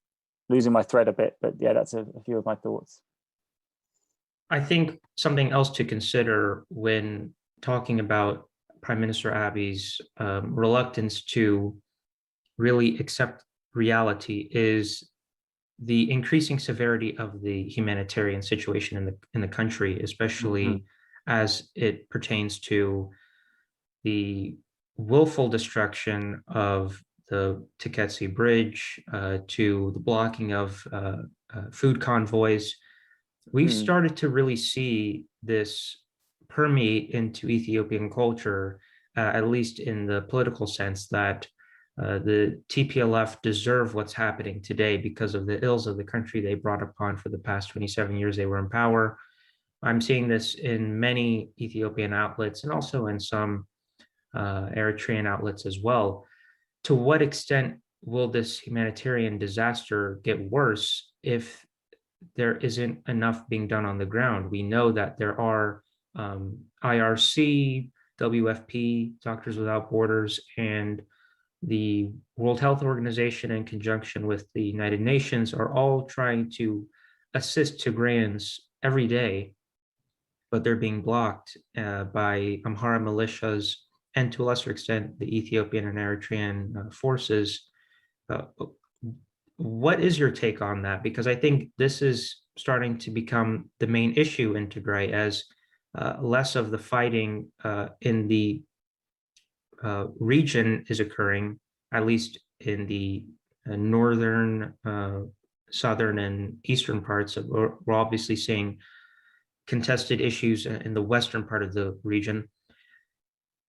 losing my thread a bit, but yeah, that's a few of my thoughts. I think something else to consider when talking about Prime Minister Abiy's reluctance to really accept reality is the increasing severity of the humanitarian situation in the country, especially as it pertains to the willful destruction of the Tiketsi Bridge, to the blocking of food convoys. We've started to really see this permeate into Ethiopian culture, at least in the political sense, that the TPLF deserve what's happening today because of the ills of the country they brought upon for the past 27 years they were in power. I'm seeing this in many Ethiopian outlets and also in some Eritrean outlets as well. To what extent will this humanitarian disaster get worse if there isn't enough being done on the ground? We know that there are IRC, WFP, Doctors Without Borders, and the World Health Organization, in conjunction with the United Nations, are all trying to assist Tigrayans every day, but they're being blocked by Amhara militias and, to a lesser extent, the Ethiopian and Eritrean forces. What is your take on that? Because I think this is starting to become the main issue in Tigray, as less of the fighting in the region is occurring, at least in the northern, southern, and eastern parts. We're obviously seeing contested issues in the western part of the region.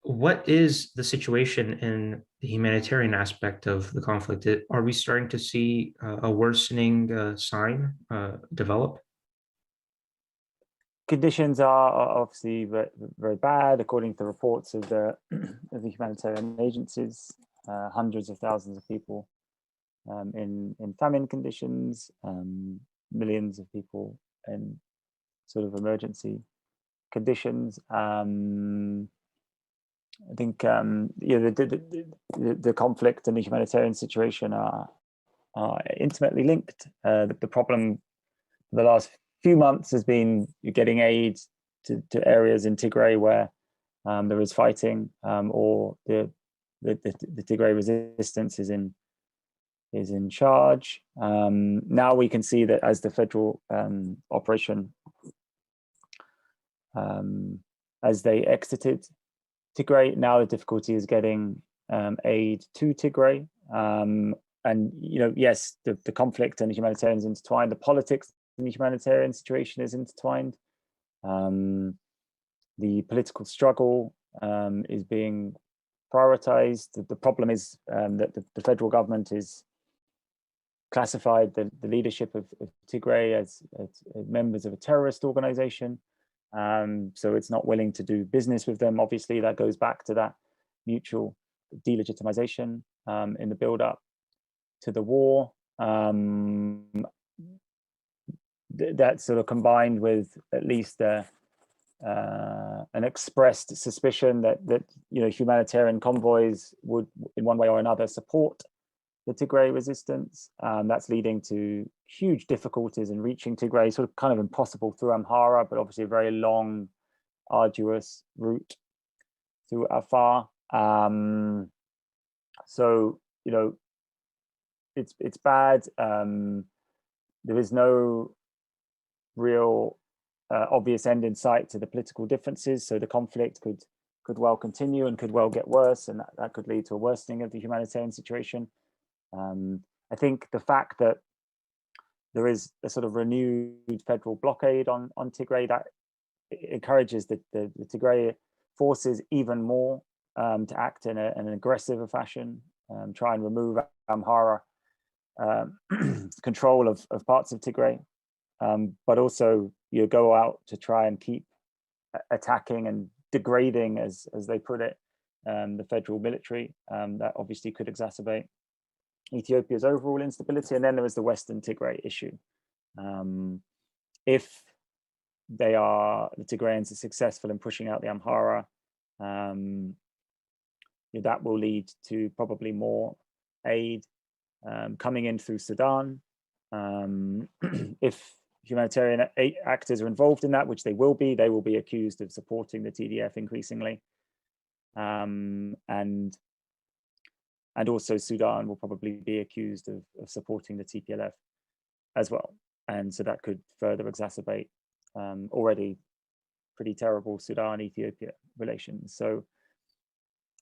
What is the situation in the humanitarian aspect of the conflict? Are we starting to see a worsening sign develop? Conditions are obviously very bad, according to reports of the humanitarian agencies. Hundreds of thousands of people in famine conditions, millions of people in sort of emergency conditions. I think the conflict and the humanitarian situation are intimately linked. The problem for the last few months has been getting aid to areas in Tigray where there is fighting, or the Tigray resistance is in charge. Now we can see that as the federal operation, as they exited Tigray, now the difficulty is getting aid to Tigray. And yes, the conflict and the humanitarian is intertwined. The politics and the humanitarian situation is intertwined. The political struggle is being prioritized. The problem is that the federal government is classified the leadership of Tigray as members of a terrorist organization. So it's not willing to do business with them. Obviously, that goes back to that mutual delegitimization in the build-up to the war. That sort of combined with at least an expressed suspicion that humanitarian convoys would, in one way or another, support the Tigray resistance. That's leading to huge difficulties in reaching Tigray, sort of kind of impossible through Amhara, but obviously a very long, arduous route through Afar. So, it's bad. There is no real obvious end in sight to the political differences. So the conflict could well continue and could well get worse, and that could lead to a worsening of the humanitarian situation. I think the fact that there is a sort of renewed federal blockade on Tigray, that encourages the Tigray forces even more to act in an aggressive fashion, try and remove Amhara control of parts of Tigray, but also go out to try and keep attacking and degrading, as they put it, the federal military. That obviously could exacerbate Ethiopia's overall instability. And then there is the Western Tigray issue. If the Tigrayans are successful in pushing out the Amhara, that will lead to probably more aid coming in through Sudan. If humanitarian actors are involved in that, which they will be accused of supporting the TDF increasingly. And also Sudan will probably be accused of supporting the TPLF as well. And so that could further exacerbate already pretty terrible Sudan-Ethiopia relations. So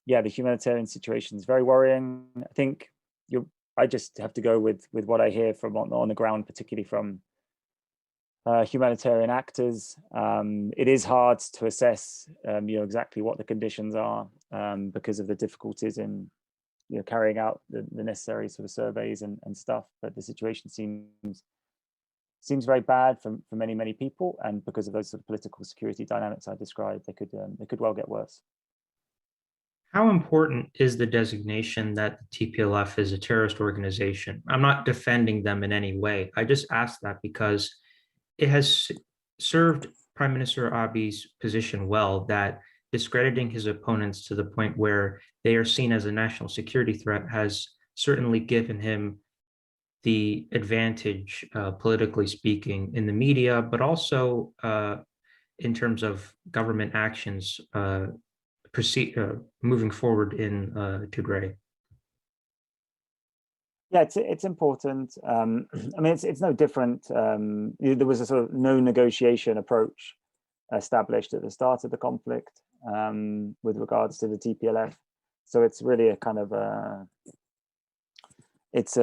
yeah, the humanitarian situation is very worrying. I think I just have to go with what I hear from on the ground, particularly from humanitarian actors. It is hard to assess exactly what the conditions are because of the difficulties in carrying out the necessary sort of surveys and stuff, but the situation seems very bad for many people, and because of those sort of political security dynamics I described, they could well get worse. How important is the designation that the TPLF is a terrorist organization? I'm not defending them in any way. I just ask that because it has served Prime Minister Abiy's position well, that discrediting his opponents to the point where they are seen as a national security threat has certainly given him the advantage, politically speaking, in the media, but also in terms of government actions moving forward in Tigray. Yeah, it's important. I mean, it's no different. There was a sort of no negotiation approach established at the start of the conflict with regards to the TPLF. So it's really a kind of it's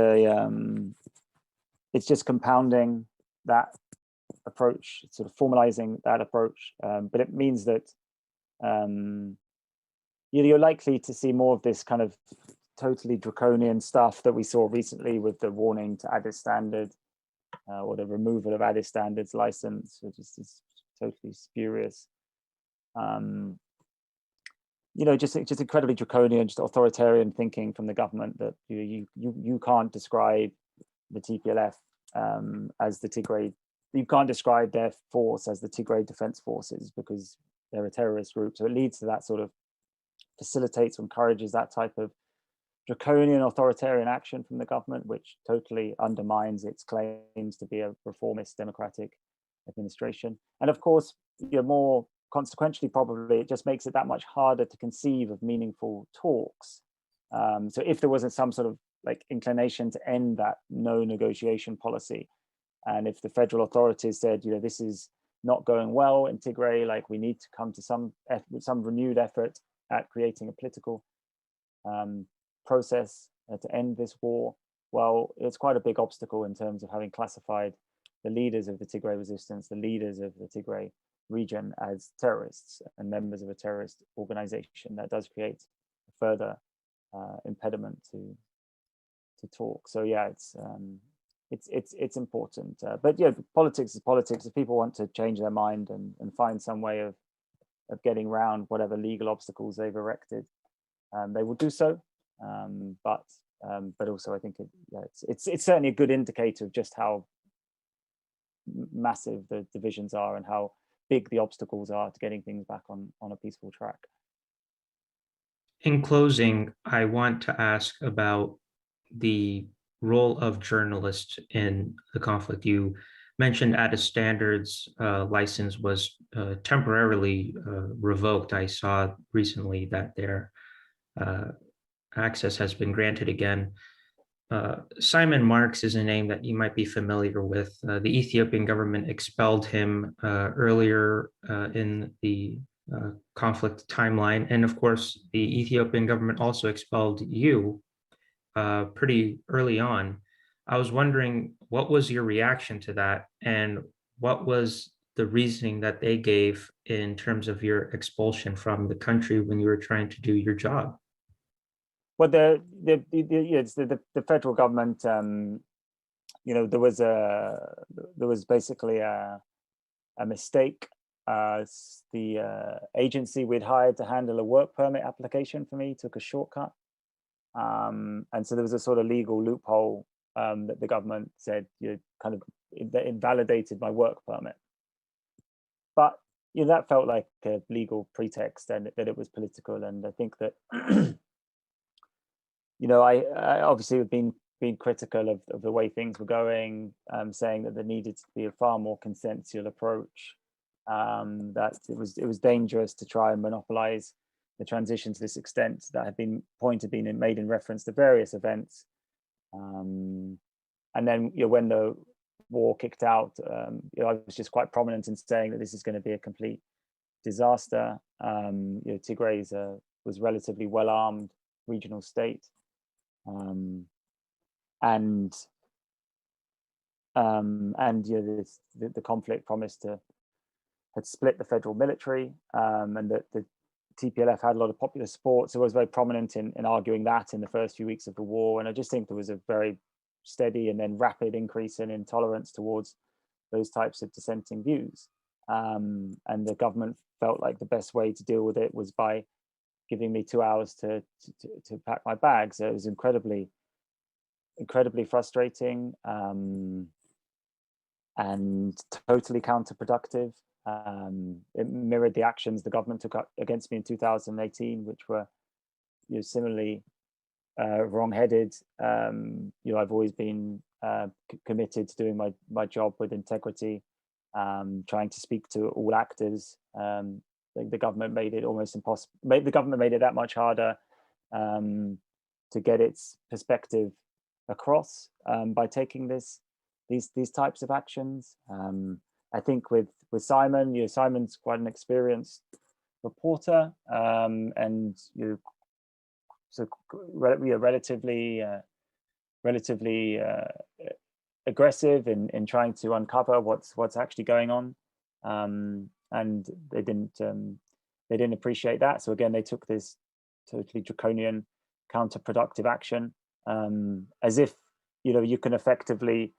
just compounding that approach, sort of formalizing that approach. But it means that you're likely to see more of this kind of totally draconian stuff that we saw recently with the warning to Addis Standard or the removal of Addis Standard's license, which is totally spurious. Just incredibly draconian, just authoritarian thinking from the government that you can't describe the TPLF as the Tigray. You can't describe their force as the Tigray Defense Forces because they're a terrorist group. So it leads to that sort of facilitates or encourages that type of draconian authoritarian action from the government, which totally undermines its claims to be a reformist democratic administration. And of course, more consequentially, probably it just makes it that much harder to conceive of meaningful talks. So if there wasn't some sort of like inclination to end that no negotiation policy, and if the federal authorities said, this is not going well in Tigray, like we need to come to some renewed effort at creating a political process to end this war, well, it's quite a big obstacle in terms of having classified the leaders of the Tigray resistance, the leaders of the Tigray region as terrorists and members of a terrorist organization. That does create a further impediment to talk. So yeah, it's important. But yeah, politics is politics. If people want to change their mind and find some way of getting around whatever legal obstacles they've erected, they will do so. But also, I think it's certainly a good indicator of just how massive the divisions are and how big the obstacles are to getting things back on a peaceful track. In closing, I want to ask about the role of journalists in the conflict. You mentioned Addis Standard's license was temporarily revoked. I saw recently that their access has been granted again. Simon Marks is a name that you might be familiar with. The Ethiopian government expelled him earlier in the conflict timeline. And of course, the Ethiopian government also expelled you pretty early on. I was wondering, what was your reaction to that, and what was the reasoning that they gave in terms of your expulsion from the country when you were trying to do your job? Well, the federal government, there was basically a mistake. The agency we'd hired to handle a work permit application for me took a shortcut. And so there was a sort of legal loophole that the government said kind of invalidated my work permit. But that felt like a legal pretext, and that it was political. And I think that I obviously have been critical of the way things were going, saying that there needed to be a far more consensual approach, that it was dangerous to try and monopolize the transition to this extent. That had been made in reference to various events. And then when the war kicked out, I was just quite prominent in saying that this is going to be a complete disaster. Tigray was relatively well-armed regional state. And the conflict promised to had split the federal military, and that the TPLF had a lot of popular support. So I was very prominent in arguing that in the first few weeks of the war. And I just think there was a very steady and then rapid increase in intolerance towards those types of dissenting views. And the government felt like the best way to deal with it was by giving me 2 hours to pack my bags. So it was incredibly frustrating, and totally counterproductive. It mirrored the actions the government took against me in 2018, which were similarly wrong-headed. I've always been committed to doing my job with integrity, trying to speak to all actors. The government made it almost impossible. The government made it that much harder to get its perspective across by taking these types of actions. I think with Simon, Simon's quite an experienced reporter, and so relatively aggressive in trying to uncover what's actually going on, and they didn't appreciate that. So again, they took this totally draconian, counterproductive action, as if you can effectively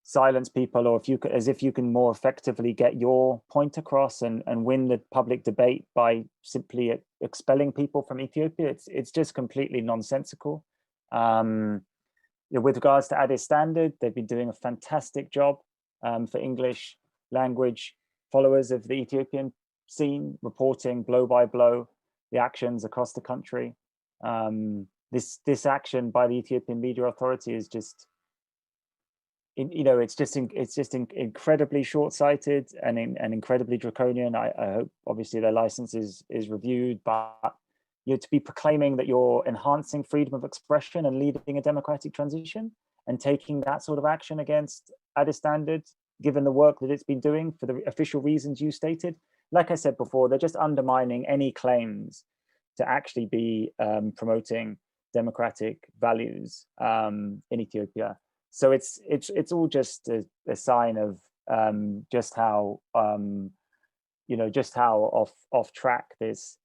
silence people, or as if you can more effectively get your point across and win the public debate by simply expelling people from Ethiopia. It's just completely nonsensical. With regards to Addis Standard, they've been doing a fantastic job for English language followers of the Ethiopian scene, reporting blow by blow the actions across the country. This action by the Ethiopian Media Authority is just, it's just incredibly short-sighted and incredibly draconian. I hope obviously their license is reviewed, but to be proclaiming that you're enhancing freedom of expression and leading a democratic transition and taking that sort of action against Addis Standard, given the work that it's been doing for the official reasons you stated, like I said before, they're just undermining any claims to actually be promoting democratic values in Ethiopia. So it's all just a sign of just how off track this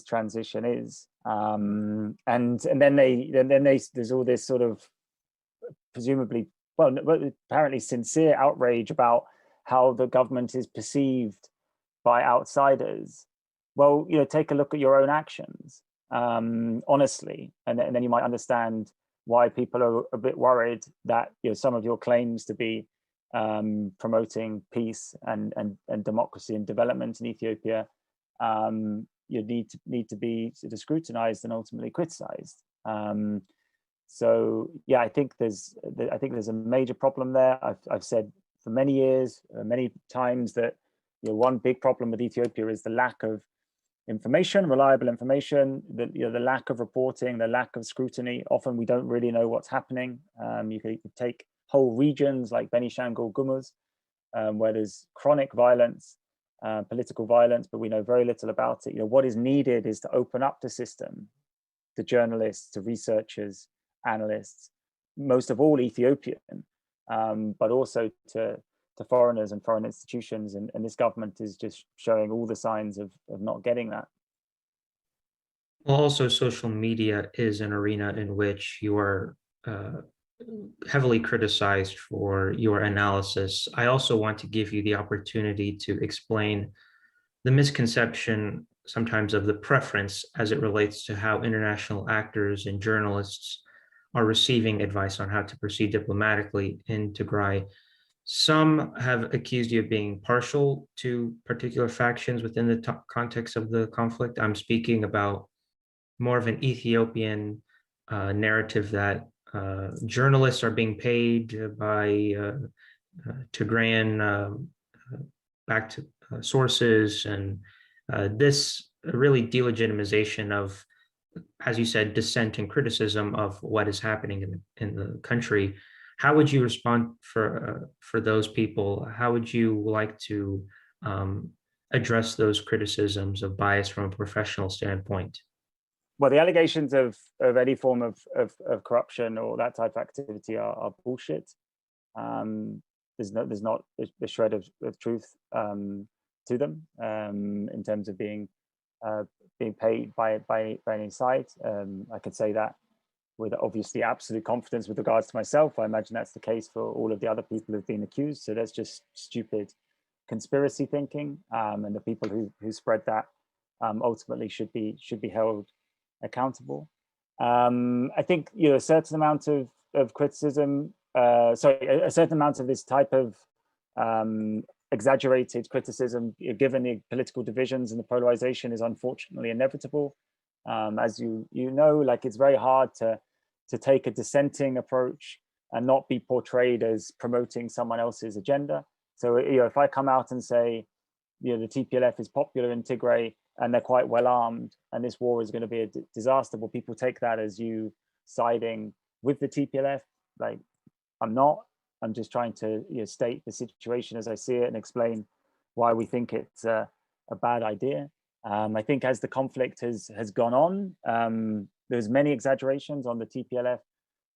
transition is, and then there's all this sort of presumably, well, apparently sincere outrage about how the government is perceived by outsiders. Well, take a look at your own actions, honestly, and then you might understand why people are a bit worried that some of your claims to be promoting peace and democracy and development in Ethiopia you need to be sort of scrutinized and ultimately criticized. So yeah, I think there's a major problem there. I've said for many years, many times, that one big problem with Ethiopia is the lack of information, reliable information, the lack of reporting, the lack of scrutiny. Often we don't really know what's happening. You could take whole regions like Benishangul Gumuz, where there's chronic violence, political violence, but we know very little about it. What is needed is to open up the system, to journalists, to researchers, analysts, most of all Ethiopian, but also to foreigners and foreign institutions, and this government is just showing all the signs of not getting that. Well, also, social media is an arena in which you are heavily criticized for your analysis. I also want to give you the opportunity to explain the misconception sometimes of the preference as it relates to how international actors and journalists are receiving advice on how to proceed diplomatically in Tigray. Some have accused you of being partial to particular factions within the context of the conflict. I'm speaking about more of an Ethiopian narrative that journalists are being paid by Tigrayan backed sources, and this really delegitimization of, as you said, dissent and criticism of what is happening in the country. How would you respond for those people? How would you like to address those criticisms of bias from a professional standpoint? Well, the allegations of any form of corruption or that type of activity are bullshit. There's not a shred of truth to them in terms of being paid by any side. I could say that with obviously absolute confidence with regards to myself. I imagine that's the case for all of the other people who've been accused. So that's just stupid conspiracy thinking, and the people who spread that ultimately should be held accountable. I think a certain amount of criticism, a certain amount of this type of exaggerated criticism, given the political divisions and the polarization, is unfortunately inevitable. As you know, like, it's very hard to take a dissenting approach and not be portrayed as promoting someone else's agenda. So if I come out and say, the TPLF is popular in Tigray and they're quite well armed and this war is going to be a disaster, well, people take that as you siding with the TPLF. Like, I'm not. I'm just trying to state the situation as I see it and explain why we think it's a bad idea. I think as the conflict has gone on, there's many exaggerations on the TPLF,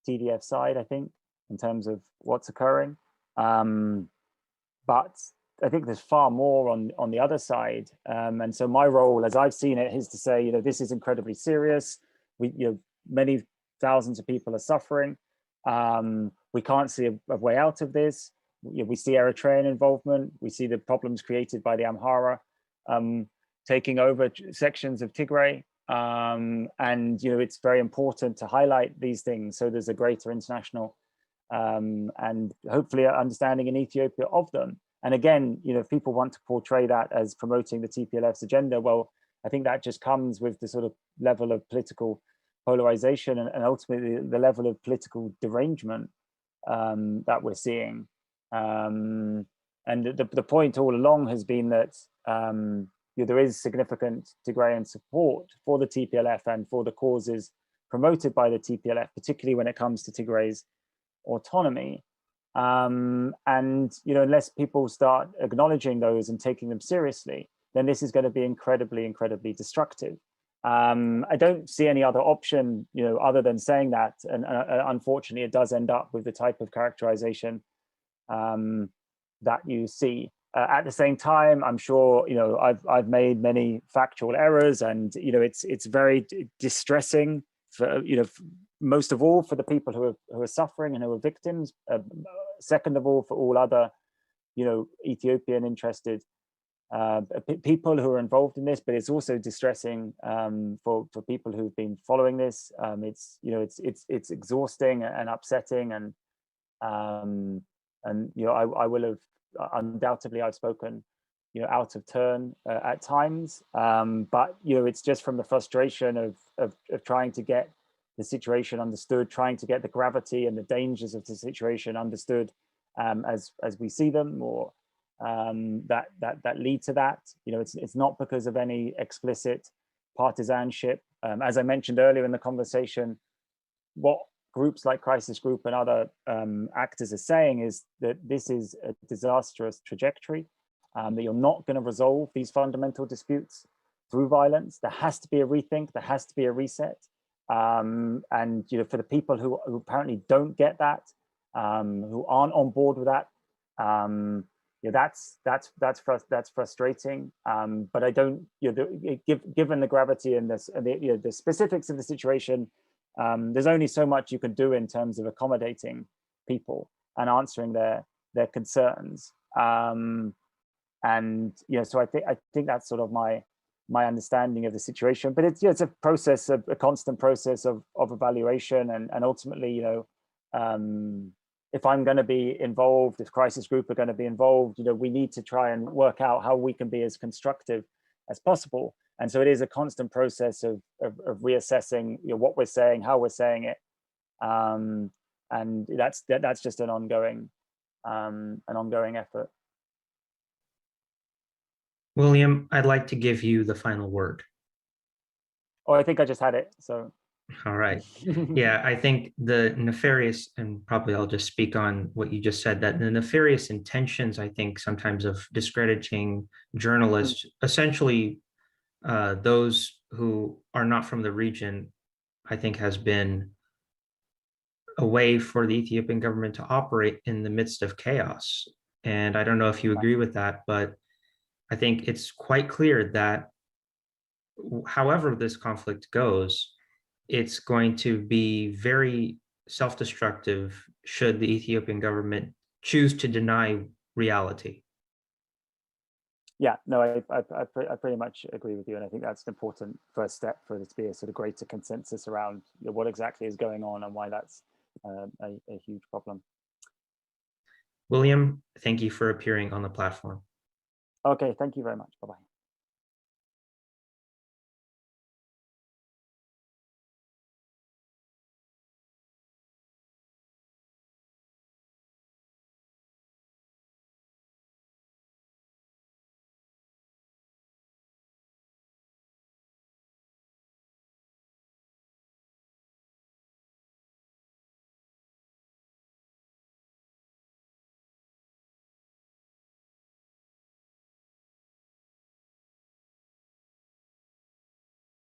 TDF side, I think, in terms of what's occurring. But I think there's far more on the other side. And so my role, as I've seen it, is to say, this is incredibly serious. Many thousands of people are suffering. We can't see a way out of this. We see Eritrean involvement. We see the problems created by the Amhara taking over sections of Tigray. And it's very important to highlight these things so there's a greater international and hopefully understanding in Ethiopia of them. And again, if people want to portray that as promoting the TPLF's agenda, well, I think that just comes with the sort of level of political polarization and ultimately the level of political derangement that we're seeing. And the point all along has been that there is significant Tigrayan support for the TPLF and for the causes promoted by the TPLF, particularly when it comes to Tigray's autonomy. And unless people start acknowledging those and taking them seriously, then this is going to be incredibly, incredibly destructive. I don't see any other option, other than saying that. And unfortunately, it does end up with the type of characterization that you see. At the same time, I'm sure I've made many factual errors, and it's very distressing for most of all for the people who are suffering and who are victims. Second of all, for all other Ethiopian interested people who are involved in this, but it's also distressing for people who've been following this. It's exhausting and upsetting, and I will have undoubtedly I've spoken out of turn at times, but it's just from the frustration of trying to get the situation understood, trying to get the gravity and the dangers of the situation understood as we see them, or that lead to that. It's not because of any explicit partisanship. As I mentioned earlier in the conversation, what groups like Crisis Group and other actors are saying is that this is a disastrous trajectory, that you're not going to resolve these fundamental disputes through violence. There has to be a rethink, there has to be a reset. And for the people who apparently don't get that, who aren't on board with that, that's frustrating. But I don't, given the gravity and this, and the specifics of the situation, there's only so much you can do in terms of accommodating people and answering their concerns. And so I think that's sort of my understanding of the situation. But it's a process, a constant process of evaluation, and ultimately, if I'm going to be involved, if crisis group are going to be involved, we need to try and work out how we can be as constructive as possible. And so it is a constant process of reassessing what we're saying, how we're saying it, and that's just an ongoing effort. William, I'd like to give you the final word. Oh, I think I just had it. So. All right. Yeah, I think the nefarious, and probably I'll just speak on what you just said, that the nefarious intentions, I think, sometimes of discrediting journalists, essentially those who are not from the region, I think has been a way for the Ethiopian government to operate in the midst of chaos. And I don't know if you agree with that, but I think it's quite clear that however this conflict goes, it's going to be very self-destructive should the Ethiopian government choose to deny reality. Yeah, no, I pretty much agree with you, and I think that's an important first step for there to be a sort of greater consensus around what exactly is going on and why that's a huge problem. William, thank you for appearing on the platform. Okay, thank you very much. Bye-bye.